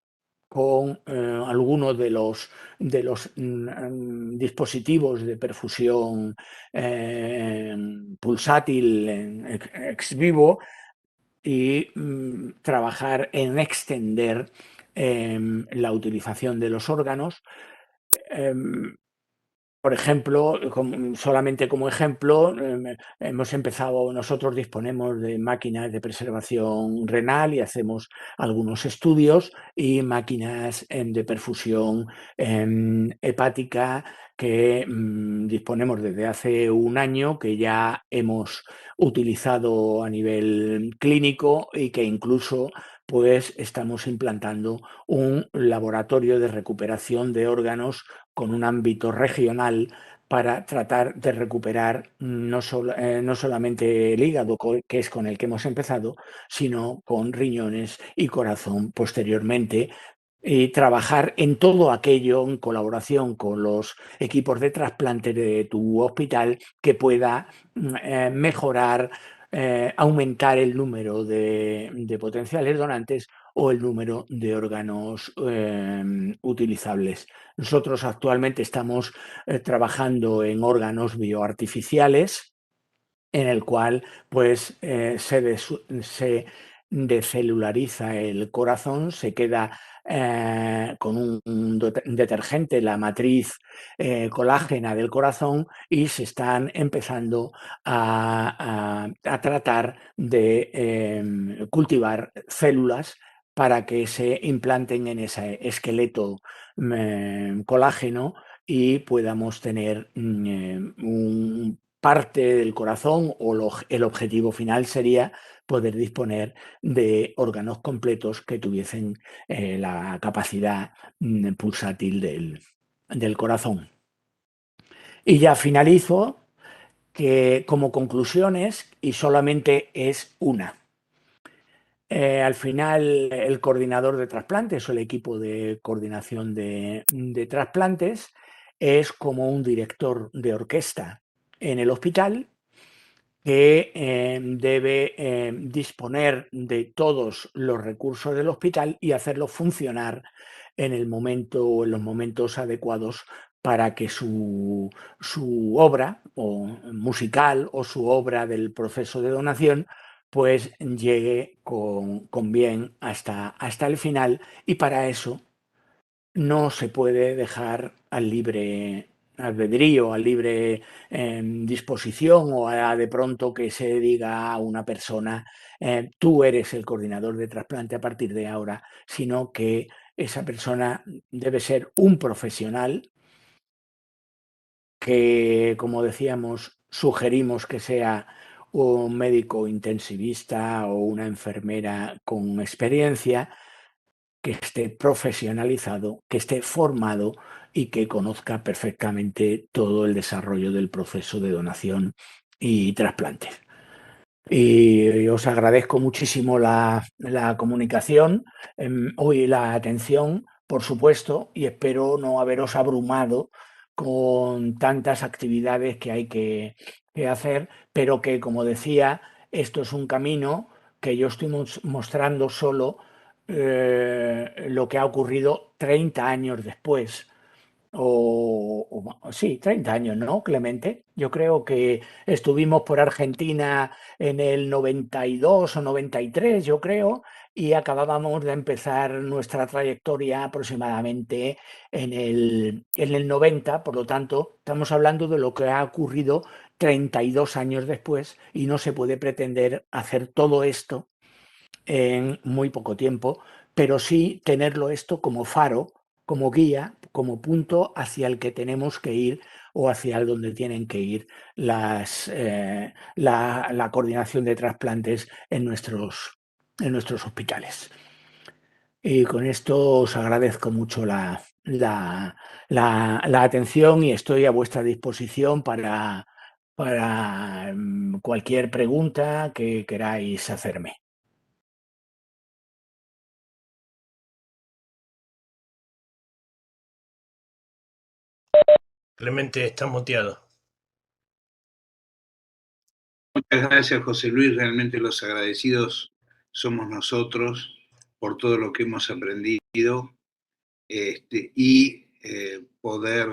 con algunos de los dispositivos de perfusión pulsátil ex vivo, y trabajar en extender la utilización de los órganos. Por ejemplo, solamente como ejemplo, nosotros disponemos de máquinas de preservación renal y hacemos algunos estudios, y máquinas de perfusión hepática que disponemos desde hace un año, que ya hemos utilizado a nivel clínico, y que incluso pues estamos implantando un laboratorio de recuperación de órganos con un ámbito regional para tratar de recuperar no solamente el hígado, que es con el que hemos empezado, sino con riñones y corazón posteriormente, y trabajar en todo aquello en colaboración con los equipos de trasplante de tu hospital que pueda mejorar, aumentar el número de potenciales donantes o el número de órganos utilizables. Nosotros actualmente estamos trabajando en órganos bioartificiales, en el cual pues se decelulariza el corazón, se queda con un detergente la matriz colágena del corazón, y se están empezando a tratar de cultivar células para que se implanten en ese esqueleto colágeno, y podamos tener parte del corazón, o el objetivo final sería poder disponer de órganos completos que tuviesen la capacidad pulsátil del corazón. Y ya finalizo, que como conclusiones, y solamente es una. Al final, el coordinador de trasplantes o el equipo de coordinación de trasplantes es como un director de orquesta en el hospital, que debe disponer de todos los recursos del hospital y hacerlo funcionar en los momentos adecuados, para que su obra o musical, o su obra del proceso de donación, pues llegue con bien hasta el final. Y para eso no se puede dejar al libre albedrío, a libre disposición, o de pronto que se diga a una persona, tú eres el coordinador de trasplante a partir de ahora, sino que esa persona debe ser un profesional, que, como decíamos, sugerimos que sea un médico intensivista o una enfermera con experiencia, que esté profesionalizado, que esté formado y que conozca perfectamente todo el desarrollo del proceso de donación y trasplante. Y os agradezco muchísimo la comunicación, hoy la atención, por supuesto, y espero no haberos abrumado con tantas actividades que hay que hacer, pero que, como decía, esto es un camino que yo estoy mostrando solo lo que ha ocurrido 30 años después. Sí, 30 años, ¿no, Clemente? Yo creo que estuvimos por Argentina en el 92 o 93, yo creo, y acabábamos de empezar nuestra trayectoria aproximadamente en el 90. Por lo tanto, estamos hablando de lo que ha ocurrido 32 años después, y no se puede pretender hacer todo esto en muy poco tiempo, pero sí tenerlo esto como faro, como guía, como punto hacia el que tenemos que ir, o hacia donde tienen que ir la coordinación de trasplantes en nuestros hospitales. Y con esto os agradezco mucho la atención, y estoy a vuestra disposición para cualquier pregunta que queráis hacerme. Clemente está muteado. Muchas gracias, José Luis. Realmente los agradecidos somos nosotros por todo lo que hemos aprendido y poder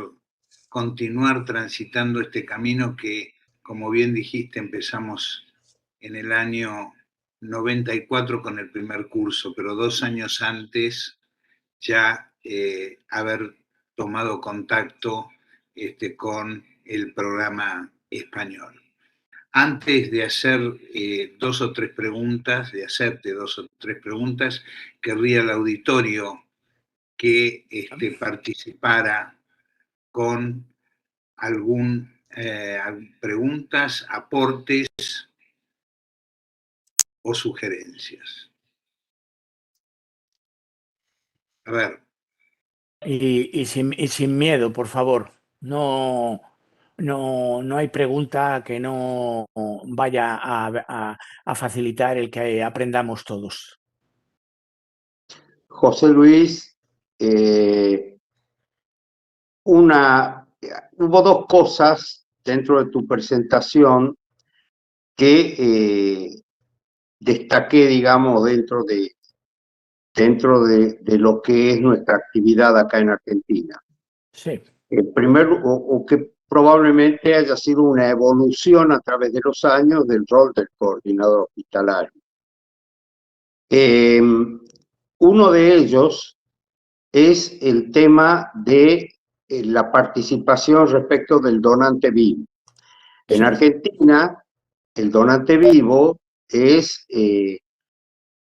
continuar transitando este camino que, como bien dijiste, empezamos en el año 94 con el primer curso, pero 2 años antes ya haber tomado contacto con el programa español. Antes de hacer dos o tres preguntas, querría al auditorio que participara con preguntas, aportes o sugerencias. A ver. Y sin miedo, por favor. No hay pregunta que no vaya a facilitar el que aprendamos todos. José Luis, hubo dos cosas dentro de tu presentación que destaqué, digamos, dentro de lo que es nuestra actividad acá en Argentina. Sí. Primero, o que probablemente haya sido una evolución a través de los años del rol del coordinador hospitalario. Uno de ellos es el tema de la participación respecto del donante vivo. En Argentina, el donante vivo es,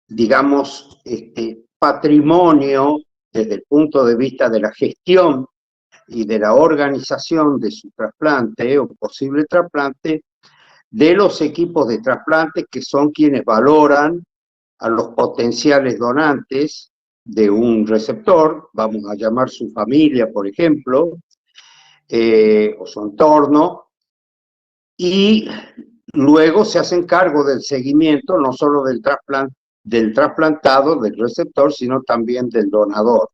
digamos, patrimonio desde el punto de vista de la gestión y de la organización de su trasplante o posible trasplante de los equipos de trasplante que son quienes valoran a los potenciales donantes de un receptor, vamos a llamar su familia, por ejemplo, o su entorno, y luego se hacen cargo del seguimiento no solo del trasplantado, del receptor, sino también del donador.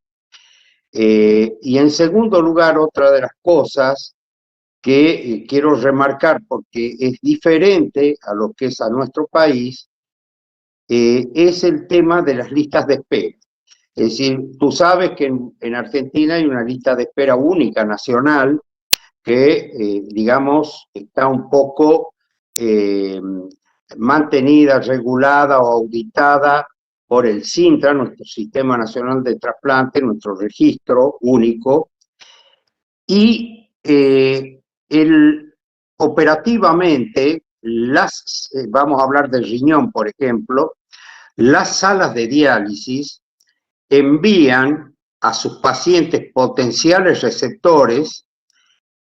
Y en segundo lugar, otra de las cosas que quiero remarcar, porque es diferente a lo que es a nuestro país, es el tema de las listas de espera. Es decir, tú sabes que en Argentina hay una lista de espera única nacional que, digamos, está un poco mantenida, regulada o auditada por el SINTRA, nuestro Sistema Nacional de Trasplante, nuestro registro único, y operativamente, vamos a hablar del riñón, por ejemplo, las salas de diálisis envían a sus pacientes potenciales receptores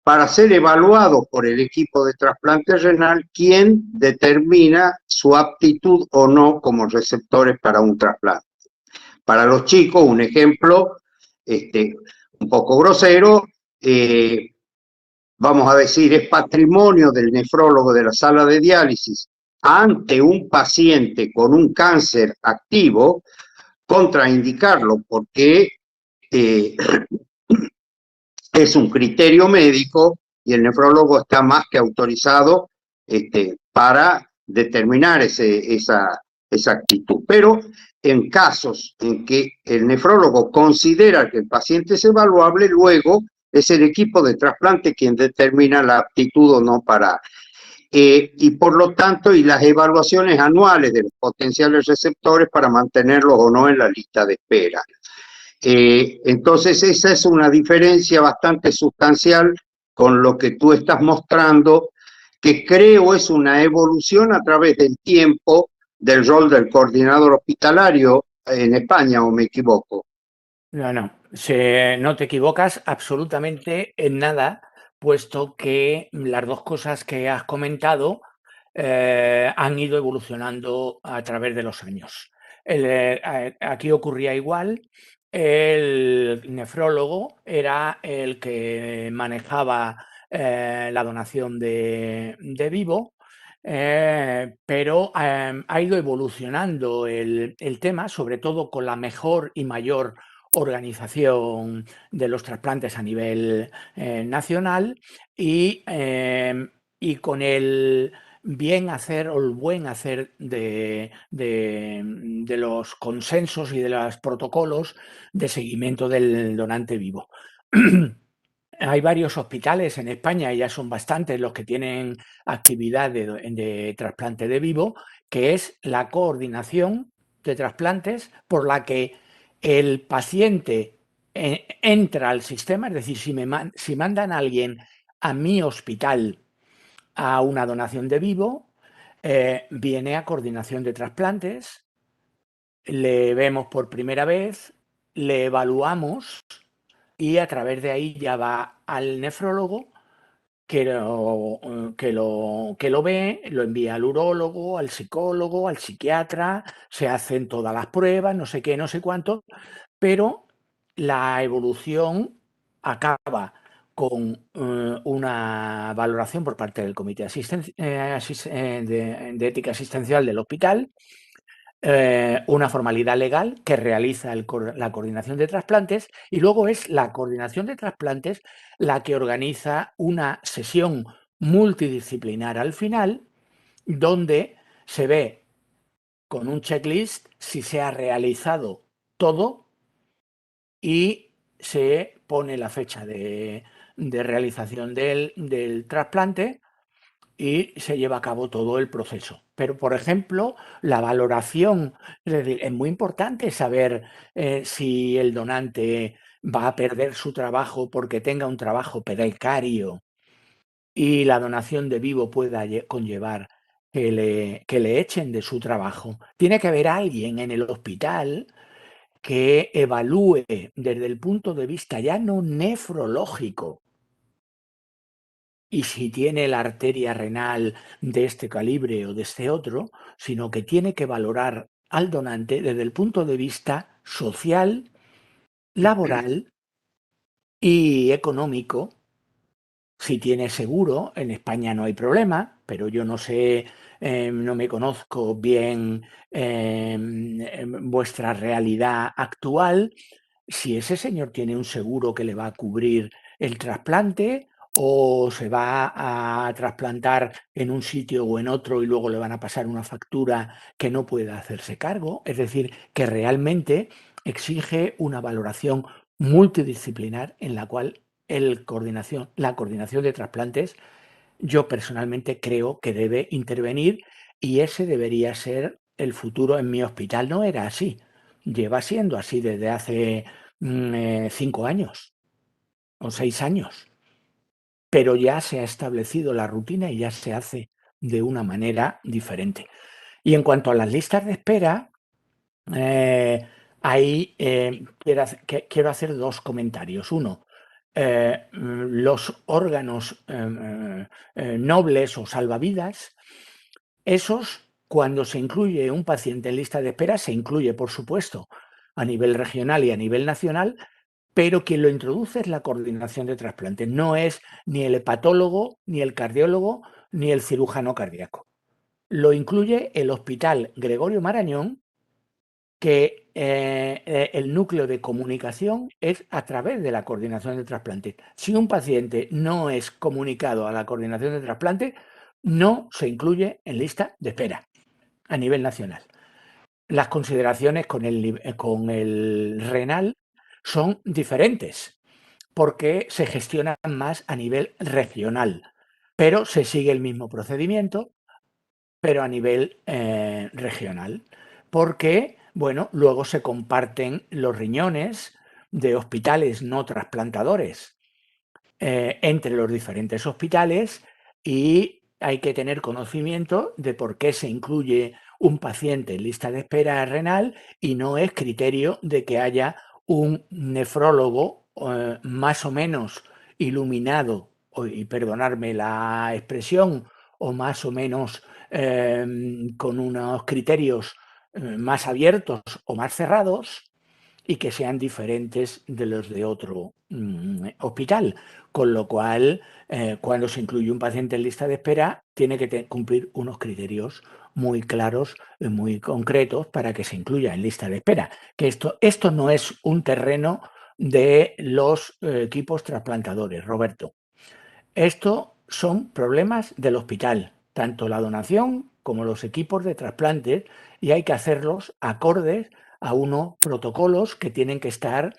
para ser evaluados por el equipo de trasplante renal, quien determina su aptitud o no como receptores para un trasplante. Para los chicos, un ejemplo un poco grosero, vamos a decir, es patrimonio del nefrólogo de la sala de diálisis ante un paciente con un cáncer activo, contraindicarlo porque es un criterio médico y el nefrólogo está más que autorizado para determinar esa actitud. Pero en casos en que el nefrólogo considera que el paciente es evaluable, luego es el equipo de trasplante quien determina la aptitud o no para... y por lo tanto, y las evaluaciones anuales de los potenciales receptores para mantenerlos o no en la lista de espera. Entonces, esa es una diferencia bastante sustancial con lo que tú estás mostrando, que creo es una evolución a través del tiempo del rol del coordinador hospitalario en España, ¿o me equivoco? No, no te equivocas absolutamente en nada, puesto que las dos cosas que has comentado han ido evolucionando a través de los años. Aquí ocurría igual, el nefrólogo era el que manejaba la donación de vivo, pero ha ido evolucionando el tema, sobre todo con la mejor y mayor organización de los trasplantes a nivel nacional y con el bien hacer o el buen hacer de los consensos y de los protocolos de seguimiento del donante vivo. Hay varios hospitales en España, y ya son bastantes los que tienen actividad de trasplante de vivo, que es la coordinación de trasplantes por la que el paciente entra al sistema, es decir, si mandan a alguien a mi hospital a una donación de vivo, viene a coordinación de trasplantes, le vemos por primera vez, le evaluamos y a través de ahí ya va al nefrólogo que lo ve, lo envía al urólogo, al psicólogo, al psiquiatra, se hacen todas las pruebas, no sé qué, no sé cuánto, pero la evolución acaba con una valoración por parte del Comité de Ética Asistencial del hospital, una formalidad legal que realiza la coordinación de trasplantes, y luego es la coordinación de trasplantes la que organiza una sesión multidisciplinar al final, donde se ve con un checklist si se ha realizado todo y se pone la fecha de realización del trasplante y se lleva a cabo todo el proceso. Pero, por ejemplo, la valoración, es decir, es muy importante saber si el donante va a perder su trabajo porque tenga un trabajo precario y la donación de vivo pueda conllevar que le echen de su trabajo. Tiene que haber alguien en el hospital que evalúe desde el punto de vista ya no nefrológico, y si tiene la arteria renal de este calibre o de este otro, sino que tiene que valorar al donante desde el punto de vista social, laboral y económico. Si tiene seguro, en España no hay problema, pero yo no sé, no me conozco bien vuestra realidad actual. Si ese señor tiene un seguro que le va a cubrir el trasplante, o se va a trasplantar en un sitio o en otro y luego le van a pasar una factura que no pueda hacerse cargo. Es decir, que realmente exige una valoración multidisciplinar en la cual la coordinación de trasplantes, yo personalmente creo que debe intervenir, y ese debería ser el futuro. En mi hospital no era así. Lleva siendo así desde hace 5 años o 6 años, pero ya se ha establecido la rutina y ya se hace de una manera diferente. Y en cuanto a las listas de espera, ahí quiero hacer 2 comentarios. Uno, los órganos nobles o salvavidas, esos, cuando se incluye un paciente en lista de espera, se incluye, por supuesto, a nivel regional y a nivel nacional, pero quien lo introduce es la coordinación de trasplantes. No es ni el hepatólogo, ni el cardiólogo, ni el cirujano cardíaco. Lo incluye el Hospital Gregorio Marañón, que el núcleo de comunicación es a través de la coordinación de trasplantes. Si un paciente no es comunicado a la coordinación de trasplantes, no se incluye en lista de espera a nivel nacional. Las consideraciones con el renal son diferentes, porque se gestionan más a nivel regional, pero se sigue el mismo procedimiento, pero a nivel regional, porque, bueno, luego se comparten los riñones de hospitales no trasplantadores entre los diferentes hospitales, y hay que tener conocimiento de por qué se incluye un paciente en lista de espera renal, y no es criterio de que haya un nefrólogo más o menos iluminado, y perdonadme la expresión, o más o menos con unos criterios más abiertos o más cerrados, y que sean diferentes de los de otro hospital. Con lo cual, cuando se incluye un paciente en lista de espera, tiene que cumplir unos criterios muy claros y muy concretos para que se incluya en lista de espera. Que esto no es un terreno de los equipos trasplantadores, Roberto. Esto son problemas del hospital, tanto la donación como los equipos de trasplantes, y hay que hacerlos acordes a unos protocolos que tienen que estar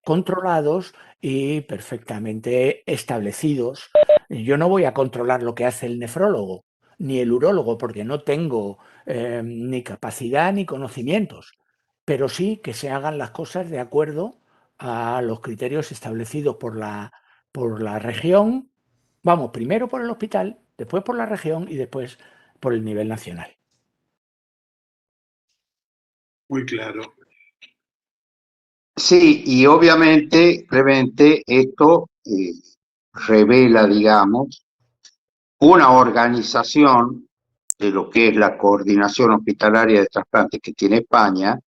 controlados y perfectamente establecidos. Yo no voy a controlar lo que hace el nefrólogo ni el urólogo porque no tengo ni capacidad ni conocimientos, pero sí que se hagan las cosas de acuerdo a los criterios establecidos por la región, vamos, primero por el hospital, después por la región y después por el nivel nacional. Muy claro. Sí, y obviamente, Clemente, esto revela, digamos, una organización de lo que es la coordinación hospitalaria de trasplantes que tiene España,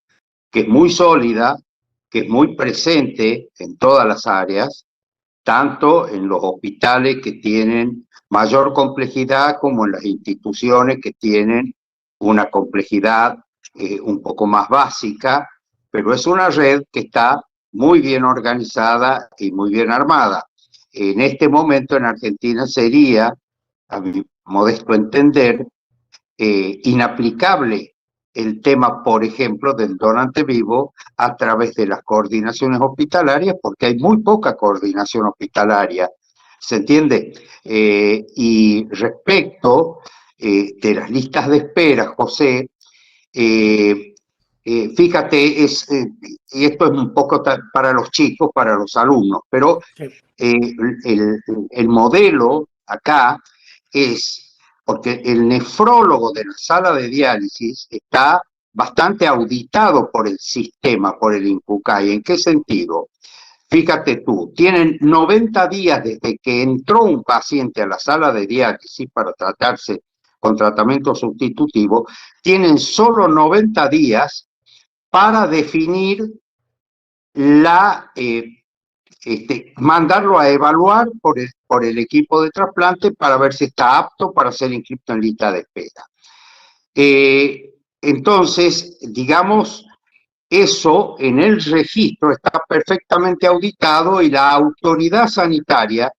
que es muy sólida, que es muy presente en todas las áreas, tanto en los hospitales que tienen mayor complejidad como en las instituciones que tienen una complejidad un poco más básica, pero es una red que está muy bien organizada y muy bien armada. En este momento en Argentina sería, a mi modesto entender, inaplicable el tema, por ejemplo, del donante vivo a través de las coordinaciones hospitalarias, porque hay muy poca coordinación hospitalaria, ¿se entiende? Y respecto de las listas de espera, José, fíjate, y esto es un poco para los chicos, para los alumnos, pero Sí. el modelo acá es porque el nefrólogo de la sala de diálisis está bastante auditado por el sistema, por el INCUCAI. ¿En qué sentido? Fíjate tú, tienen 90 días desde que entró un paciente a la sala de diálisis para tratarse con tratamiento sustitutivo, tienen solo 90 días para definir mandarlo a evaluar por el equipo de trasplante para ver si está apto para ser inscrito en lista de espera. Entonces, digamos, eso en el registro está perfectamente auditado y la autoridad sanitaria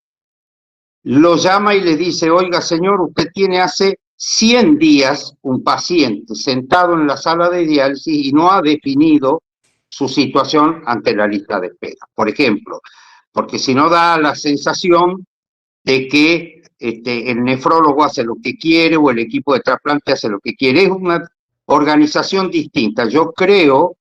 lo llama y le dice, oiga señor, usted tiene hace 100 días un paciente sentado en la sala de diálisis y no ha definido su situación ante la lista de espera. Por ejemplo, porque si no da la sensación de que el nefrólogo hace lo que quiere o el equipo de trasplante hace lo que quiere. Es una organización distinta. Yo creo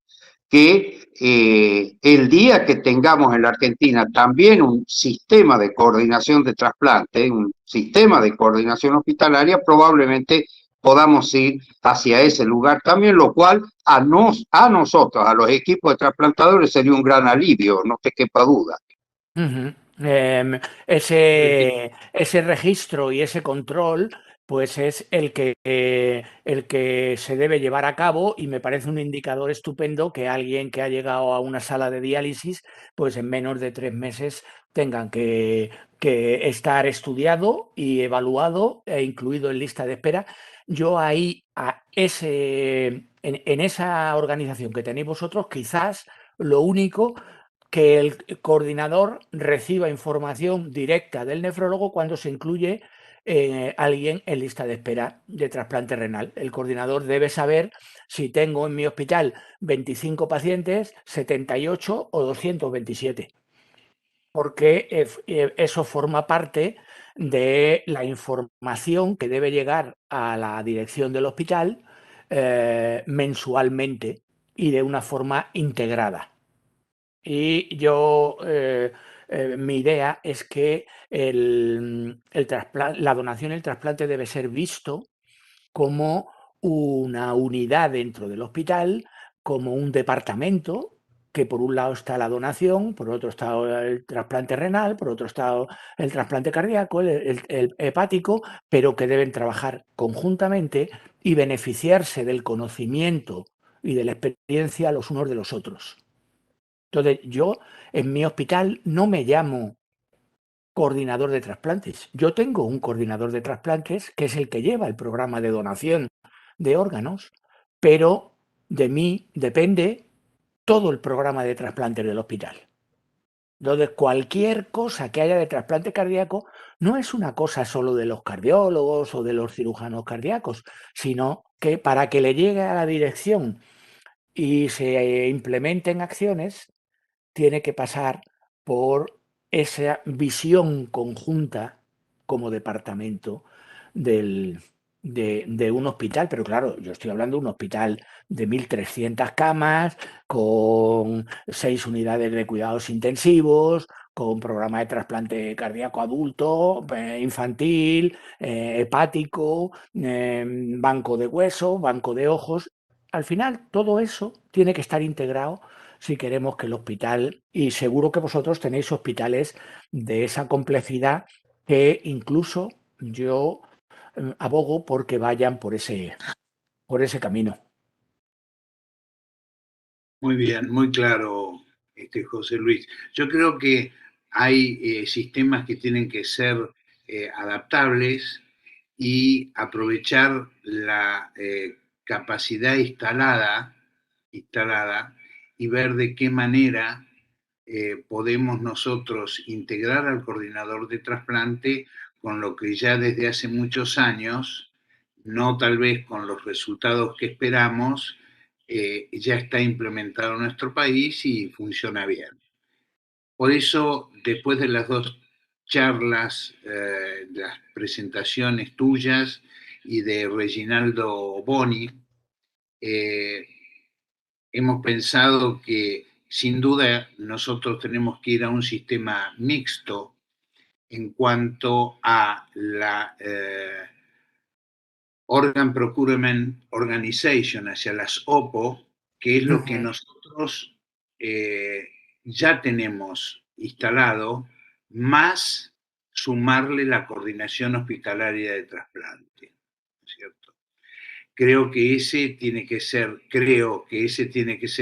que el día que tengamos en la Argentina también un sistema de coordinación de trasplante, un sistema de coordinación hospitalaria, probablemente podamos ir hacia ese lugar también, lo cual a nosotros, a los equipos de trasplantadores, sería un gran alivio, no te quepa duda. Uh-huh. Ese registro y ese control pues es el que se debe llevar a cabo, y me parece un indicador estupendo que alguien que ha llegado a una sala de diálisis pues en menos de 3 meses tengan que estar estudiado y evaluado e incluido en lista de espera. Yo ahí, en esa organización que tenéis vosotros, quizás lo único que el coordinador reciba información directa del nefrólogo cuando se incluye alguien en lista de espera de trasplante renal. El coordinador debe saber si tengo en mi hospital 25 pacientes, 78 o 227, porque eso forma parte de la información que debe llegar a la dirección del hospital mensualmente y de una forma integrada. Y yo, mi idea es que la donación y el trasplante debe ser visto como una unidad dentro del hospital, como un departamento, que por un lado está la donación, por otro está el trasplante renal, por otro está el trasplante cardíaco, el hepático, pero que deben trabajar conjuntamente y beneficiarse del conocimiento y de la experiencia los unos de los otros. Entonces, yo en mi hospital no me llamo coordinador de trasplantes. Yo tengo un coordinador de trasplantes que es el que lleva el programa de donación de órganos, pero de mí depende todo el programa de trasplantes del hospital. Entonces, cualquier cosa que haya de trasplante cardíaco no es una cosa solo de los cardiólogos o de los cirujanos cardíacos, sino que para que le llegue a la dirección y se implementen acciones, tiene que pasar por esa visión conjunta como departamento de un hospital. Pero claro, yo estoy hablando de un hospital de 1.300 camas, con 6 unidades de cuidados intensivos, con programa de trasplante cardíaco adulto, infantil, hepático, banco de huesos, banco de ojos. Al final, todo eso tiene que estar integrado si queremos que el hospital, y seguro que vosotros tenéis hospitales de esa complejidad, que incluso yo abogo porque vayan por ese camino. Muy bien, muy claro, José Luis. Yo creo que hay sistemas que tienen que ser adaptables y aprovechar la capacidad instalada y ver de qué manera podemos nosotros integrar al coordinador de trasplante con lo que ya desde hace muchos años, no tal vez con los resultados que esperamos, ya está implementado en nuestro país y funciona bien. Por eso, después de las dos charlas, de las presentaciones tuyas y de Reginaldo Boni, hemos pensado que sin duda nosotros tenemos que ir a un sistema mixto en cuanto a la Organ Procurement Organization, hacia las OPO, que es lo que nosotros ya tenemos instalado, más sumarle la coordinación hospitalaria de trasplante, ¿no es cierto? Creo que ese tiene que ser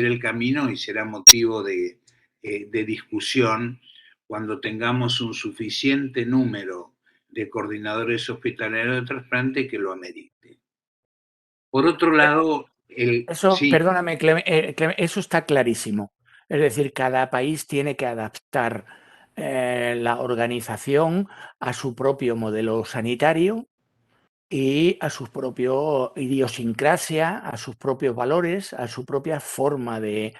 el camino y será motivo de discusión cuando tengamos un suficiente número de coordinadores hospitalarios de trasplante que lo amerite. Por otro lado, Eso, sí, perdóname, eso está clarísimo. Es decir, cada país tiene que adaptar la organización a su propio modelo sanitario y a su propia idiosincrasia, a sus propios valores, a su propia forma de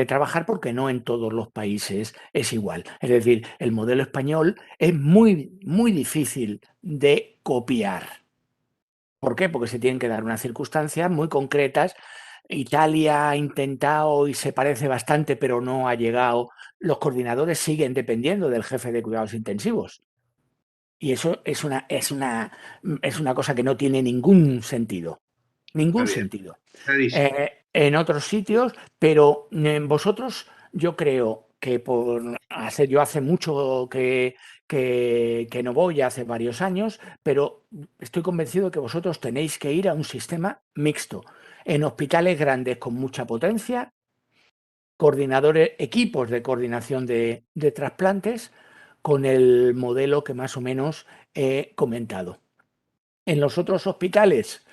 trabajar, porque no en todos los países es igual. Es decir, el modelo español es muy, muy difícil de copiar. ¿Por qué? Porque se tienen que dar unas circunstancias muy concretas. Italia ha intentado y se parece bastante, pero no ha llegado. Los coordinadores siguen dependiendo del jefe de cuidados intensivos. Y eso es una cosa que no tiene ningún sentido. Ningún está bien, sentido. clarísimo. En otros sitios, pero vosotros, yo creo que yo hace mucho que no voy, hace varios años, pero estoy convencido de que vosotros tenéis que ir a un sistema mixto. En hospitales grandes con mucha potencia, coordinadores, equipos de coordinación de trasplantes, con el modelo que más o menos he comentado. En los otros hospitales,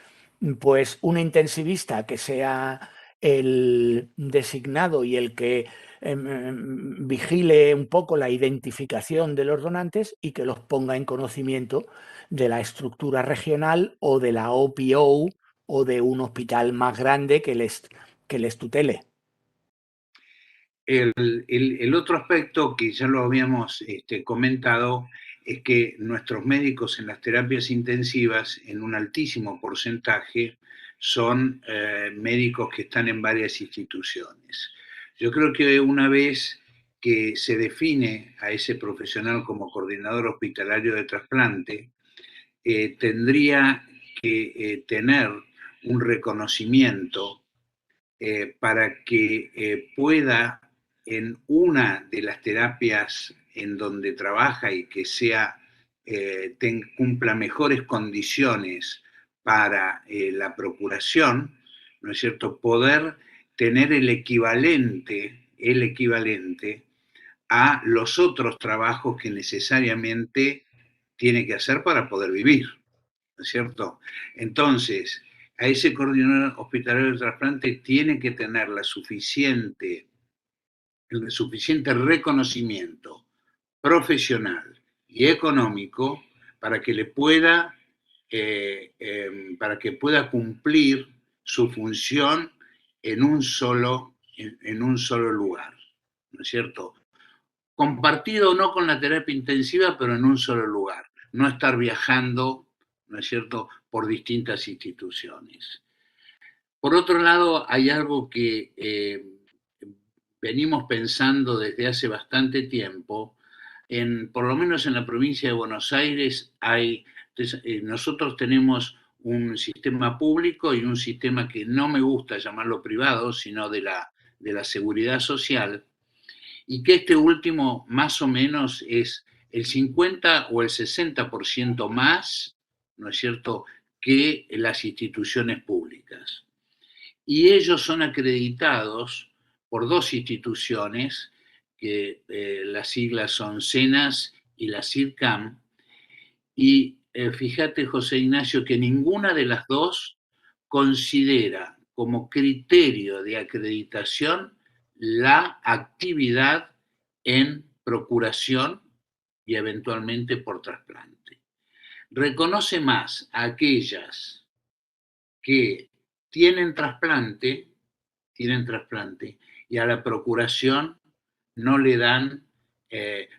pues un intensivista que sea el designado y el que vigile un poco la identificación de los donantes y que los ponga en conocimiento de la estructura regional o de la OPO o de un hospital más grande que les tutele. El otro aspecto que ya lo habíamos comentado es que nuestros médicos en las terapias intensivas, en un altísimo porcentaje, son médicos que están en varias instituciones. Yo creo que una vez que se define a ese profesional como coordinador hospitalario de trasplante, tendría que tener un reconocimiento para que pueda en una de las terapias en donde trabaja y que cumpla mejores condiciones para la procuración, ¿no es cierto?, poder tener el equivalente a los otros trabajos que necesariamente tiene que hacer para poder vivir, ¿no es cierto? Entonces, a ese coordinador hospitalario de trasplante tiene que tener el suficiente reconocimiento profesional y económico para que para que pueda cumplir su función en un solo lugar, ¿no es cierto? Compartido o no con la terapia intensiva, pero en un solo lugar. No estar viajando, ¿no es cierto?, por distintas instituciones. Por otro lado, hay algo que venimos pensando desde hace bastante tiempo. Por lo menos en la provincia de Buenos Aires nosotros tenemos un sistema público y un sistema que no me gusta llamarlo privado, sino de la seguridad social, y que este último más o menos es el 50 o el 60% más, ¿no es cierto?, que las instituciones públicas. Y ellos son acreditados por dos instituciones, que las siglas son SENAS y la CIRCAM, y fíjate, José Ignacio, que ninguna de las dos considera como criterio de acreditación la actividad en procuración y eventualmente por trasplante. Reconoce más a aquellas que tienen trasplante, y a la procuración no le dan,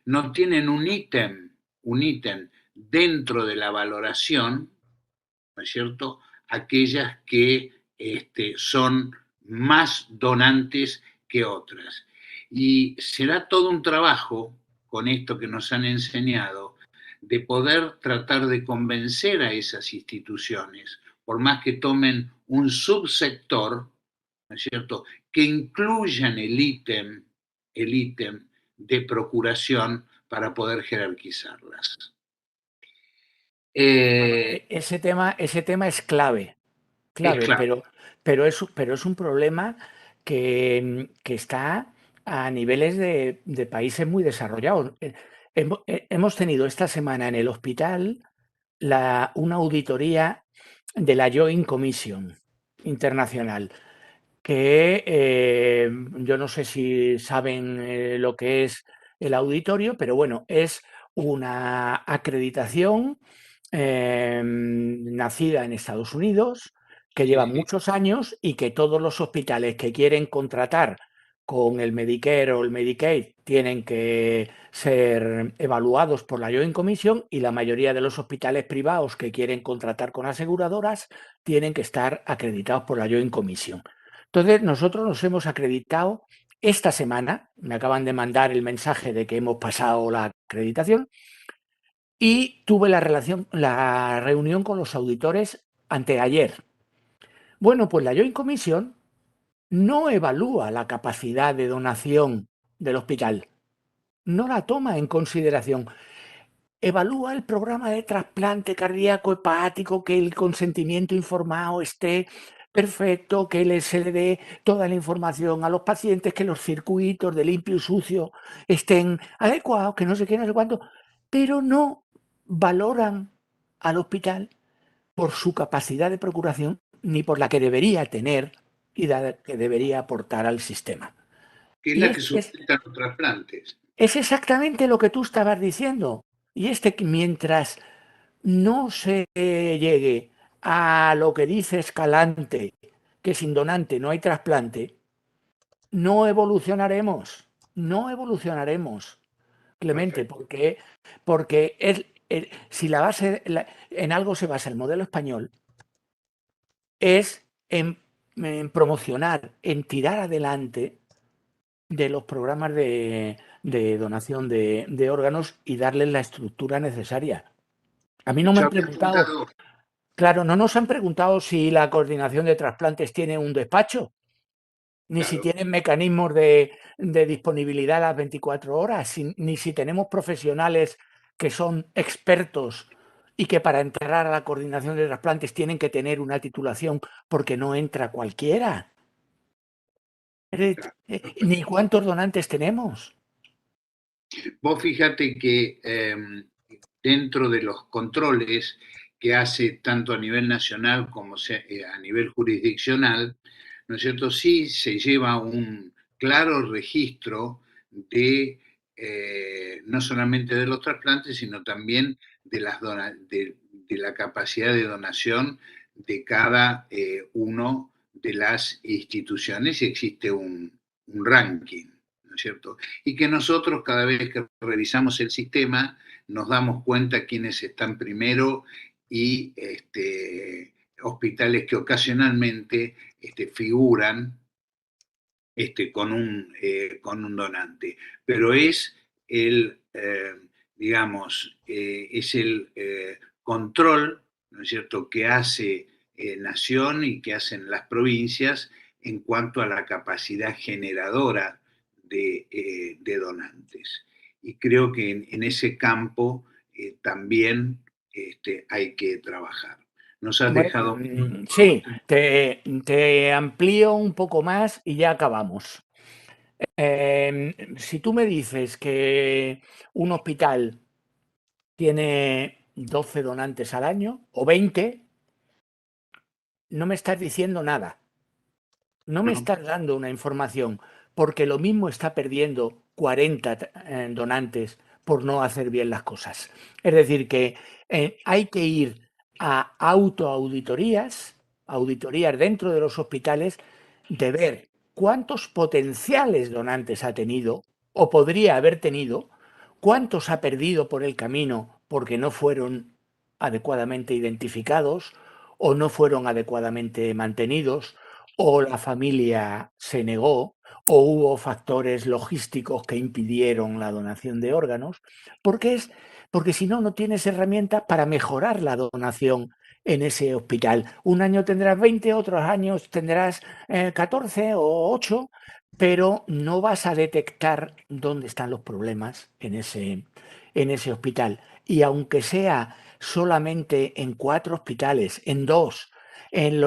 no tienen un ítem dentro de la valoración, ¿no es cierto?, aquellas que son más donantes que otras. Y será todo un trabajo con esto que nos han enseñado, de poder tratar de convencer a esas instituciones, por más que tomen un subsector, ¿no es cierto?, que incluyan el ítem de procuración para poder jerarquizarlas. Ese tema es clave, clave. pero es un problema que está a niveles de países muy desarrollados. Hemos tenido esta semana en el hospital una auditoría de la Joint Commission internacional, que yo no sé si saben lo que es el auditorio, pero bueno, es una acreditación nacida en Estados Unidos, que lleva muchos años y que todos los hospitales que quieren contratar con el Medicare o el Medicaid tienen que ser evaluados por la Joint Commission, y la mayoría de los hospitales privados que quieren contratar con aseguradoras tienen que estar acreditados por la Joint Commission. Entonces, nosotros nos hemos acreditado esta semana, me acaban de mandar el mensaje de que hemos pasado la acreditación, y tuve la reunión con los auditores anteayer. Bueno, pues la Joint Commission no evalúa la capacidad de donación del hospital, no la toma en consideración. Evalúa el programa de trasplante cardíaco hepático, que el consentimiento informado esté perfecto, que se le dé toda la información a los pacientes, que los circuitos de limpio y sucio estén adecuados, que no sé qué, no sé cuánto, pero no valoran al hospital por su capacidad de procuración ni por la que debería tener y la que debería aportar al sistema. Que es Y la que sustenta los trasplantes. es exactamente lo que tú estabas diciendo. Y que mientras no se llegue a lo que dice Escalante, que sin donante no hay trasplante, no evolucionaremos, Clemente, porque si la base, en algo se basa el modelo español, es en promocionar, en tirar adelante de los programas de donación de órganos y darles la estructura necesaria. A mí no me han preguntado, claro, no nos han preguntado si la coordinación de trasplantes tiene un despacho, ni si tienen mecanismos de disponibilidad a las 24 horas, ni si tenemos profesionales que son expertos y que para entrar a la coordinación de trasplantes tienen que tener una titulación, porque no entra cualquiera. Ni cuántos donantes tenemos. Vos fíjate que dentro de los controles que hace tanto a nivel nacional como a nivel jurisdiccional, ¿no es cierto? Sí se lleva un claro registro de no solamente de los trasplantes, sino también de, de la capacidad de donación de cada uno de las instituciones y existe un ranking, ¿no es cierto? Y que nosotros cada vez que revisamos el sistema nos damos cuenta quiénes están primero y hospitales que ocasionalmente figuran con un donante. Pero es digamos, es el control, ¿no es cierto?, que hace Nación y que hacen las provincias en cuanto a la capacidad generadora de donantes. Y creo que en ese campo también hay que trabajar. Nos has dejado... Sí, te amplío un poco más y ya acabamos. Si tú me dices que un hospital tiene 12 donantes al año o 20, no me estás diciendo nada. No me estás dando una información, porque lo mismo está perdiendo 40 donantes por no hacer bien las cosas. Es decir, que hay que ir a autoauditorías, auditorías dentro de los hospitales, de ver cuántos potenciales donantes ha tenido o podría haber tenido, cuántos ha perdido por el camino porque no fueron adecuadamente identificados o no fueron adecuadamente mantenidos, o la familia se negó, o hubo factores logísticos que impidieron la donación de órganos, porque si no, no tienes herramientas para mejorar la donación en ese hospital. Un año tendrás 20, otros años tendrás 14 o 8, pero no vas a detectar dónde están los problemas en ese hospital. Y aunque sea solamente en 4 hospitales, en 2, en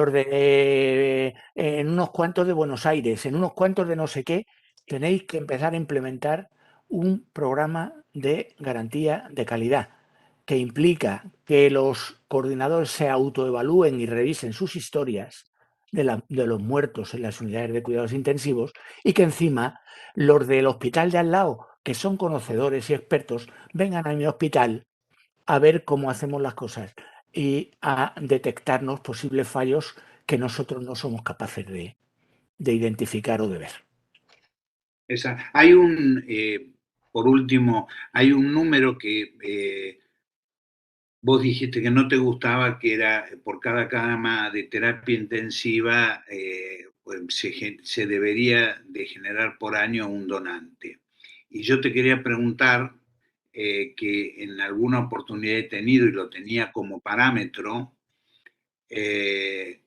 unos cuantos de Buenos Aires, en unos cuantos de no sé qué, tenéis que empezar a implementar un programa de garantía de calidad que implica que los coordinadores se autoevalúen y revisen sus historias de los muertos en las unidades de cuidados intensivos, y que encima los del hospital de al lado, que son conocedores y expertos, vengan a mi hospital a ver cómo hacemos las cosas y a detectarnos posibles fallos que nosotros no somos capaces de identificar o de ver. Hay por último, hay un número que vos dijiste que no te gustaba, que era por cada cama de terapia intensiva pues se debería de generar por año un donante. Y yo te quería preguntar, que en alguna oportunidad he tenido y lo tenía como parámetro, que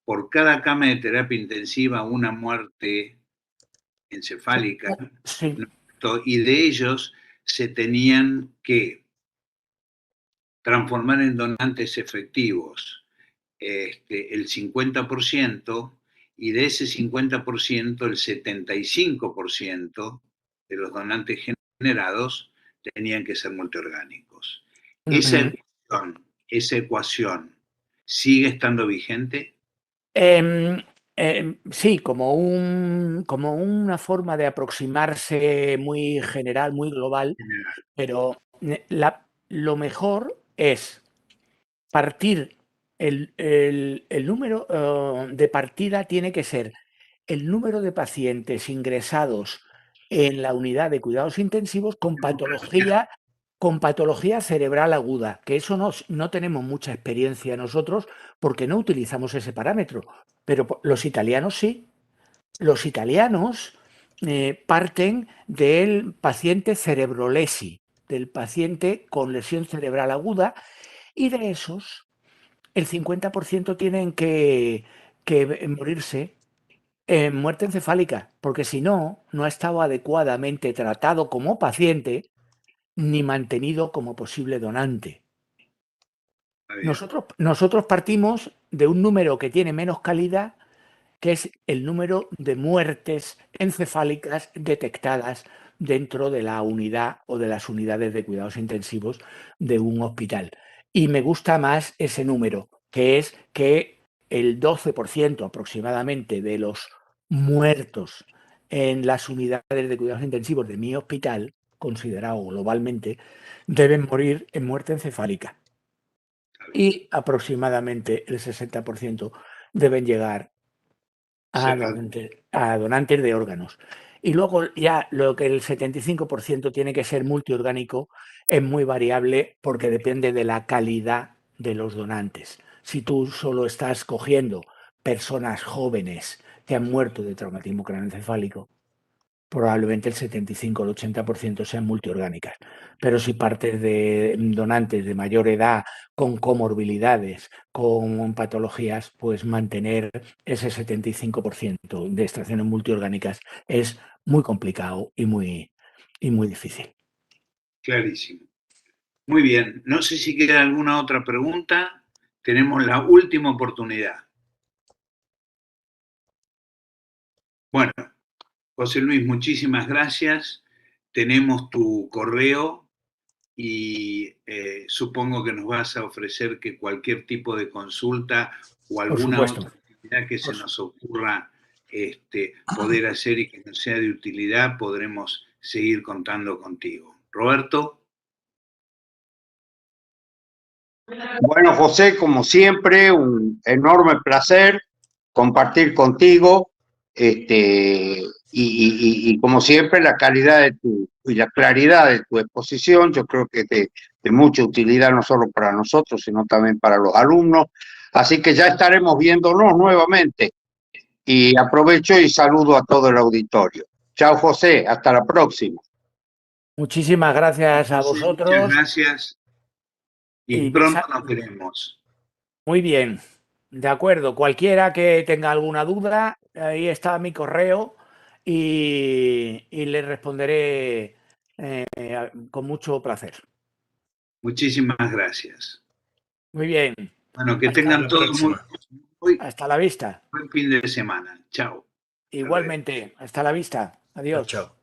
por cada cama de terapia intensiva una muerte encefálica, Sí. y de ellos se tenían que transformar en donantes efectivos el 50%, y de ese 50%, el 75% de los donantes generados tenían que ser multiorgánicos. Esa ecuación sigue estando vigente. Sí, como una forma de aproximarse muy general, muy global, pero lo mejor es partir, el número de partida tiene que ser el número de pacientes ingresados en la unidad de cuidados intensivos con patología cerebral aguda, que eso no tenemos mucha experiencia nosotros porque no utilizamos ese parámetro, pero los italianos sí. Los italianos parten del paciente cerebrolesi, del paciente con lesión cerebral aguda, y de esos el 50% tienen que morirse en muerte encefálica, porque si no, no ha estado adecuadamente tratado como paciente ni mantenido como posible donante. Nosotros partimos de un número que tiene menos calidad que es el número de muertes encefálicas detectadas dentro de la unidad o de las unidades de cuidados intensivos de un hospital. Y me gusta más ese número, que es que el 12% aproximadamente de los muertos en las unidades de cuidados intensivos de mi hospital, considerado globalmente, deben morir en muerte encefálica. Y aproximadamente el 60% deben llegar a donantes de órganos. Y luego ya lo que el 75% tiene que ser multiorgánico es muy variable porque depende de la calidad de los donantes. Si tú solo estás cogiendo personas jóvenes que han muerto de traumatismo craneoencefálico, probablemente el 75 o el 80% sean multiorgánicas. Pero si partes de donantes de mayor edad, con comorbilidades, con patologías, pues mantener ese 75% de extracciones multiorgánicas es muy complicado y muy difícil. Clarísimo. Muy bien. No sé si queda alguna otra pregunta. Tenemos la última oportunidad. Bueno, José Luis, muchísimas gracias. Tenemos tu correo y supongo que nos vas a ofrecer que cualquier tipo de consulta o alguna otra actividad que se nos ocurra poder hacer y que nos sea de utilidad, podremos seguir contando contigo. Roberto. Bueno, José, como siempre, un enorme placer compartir contigo, y como siempre, la calidad de y la claridad de tu exposición, yo creo que es de mucha utilidad no solo para nosotros, sino también para los alumnos. Así que ya estaremos viéndonos nuevamente. Y aprovecho y saludo a todo el auditorio. Chao, José, hasta la próxima. Muchísimas gracias a vosotros. Muchas gracias. Y pronto nos veremos. Muy bien, de acuerdo. Cualquiera que tenga alguna duda, ahí está mi correo y le responderé con mucho placer. Muchísimas gracias. Muy bien. Bueno, que tengan todos hasta la vista. Buen fin de semana. Chao. Igualmente, hasta la vista. Adiós. Chao.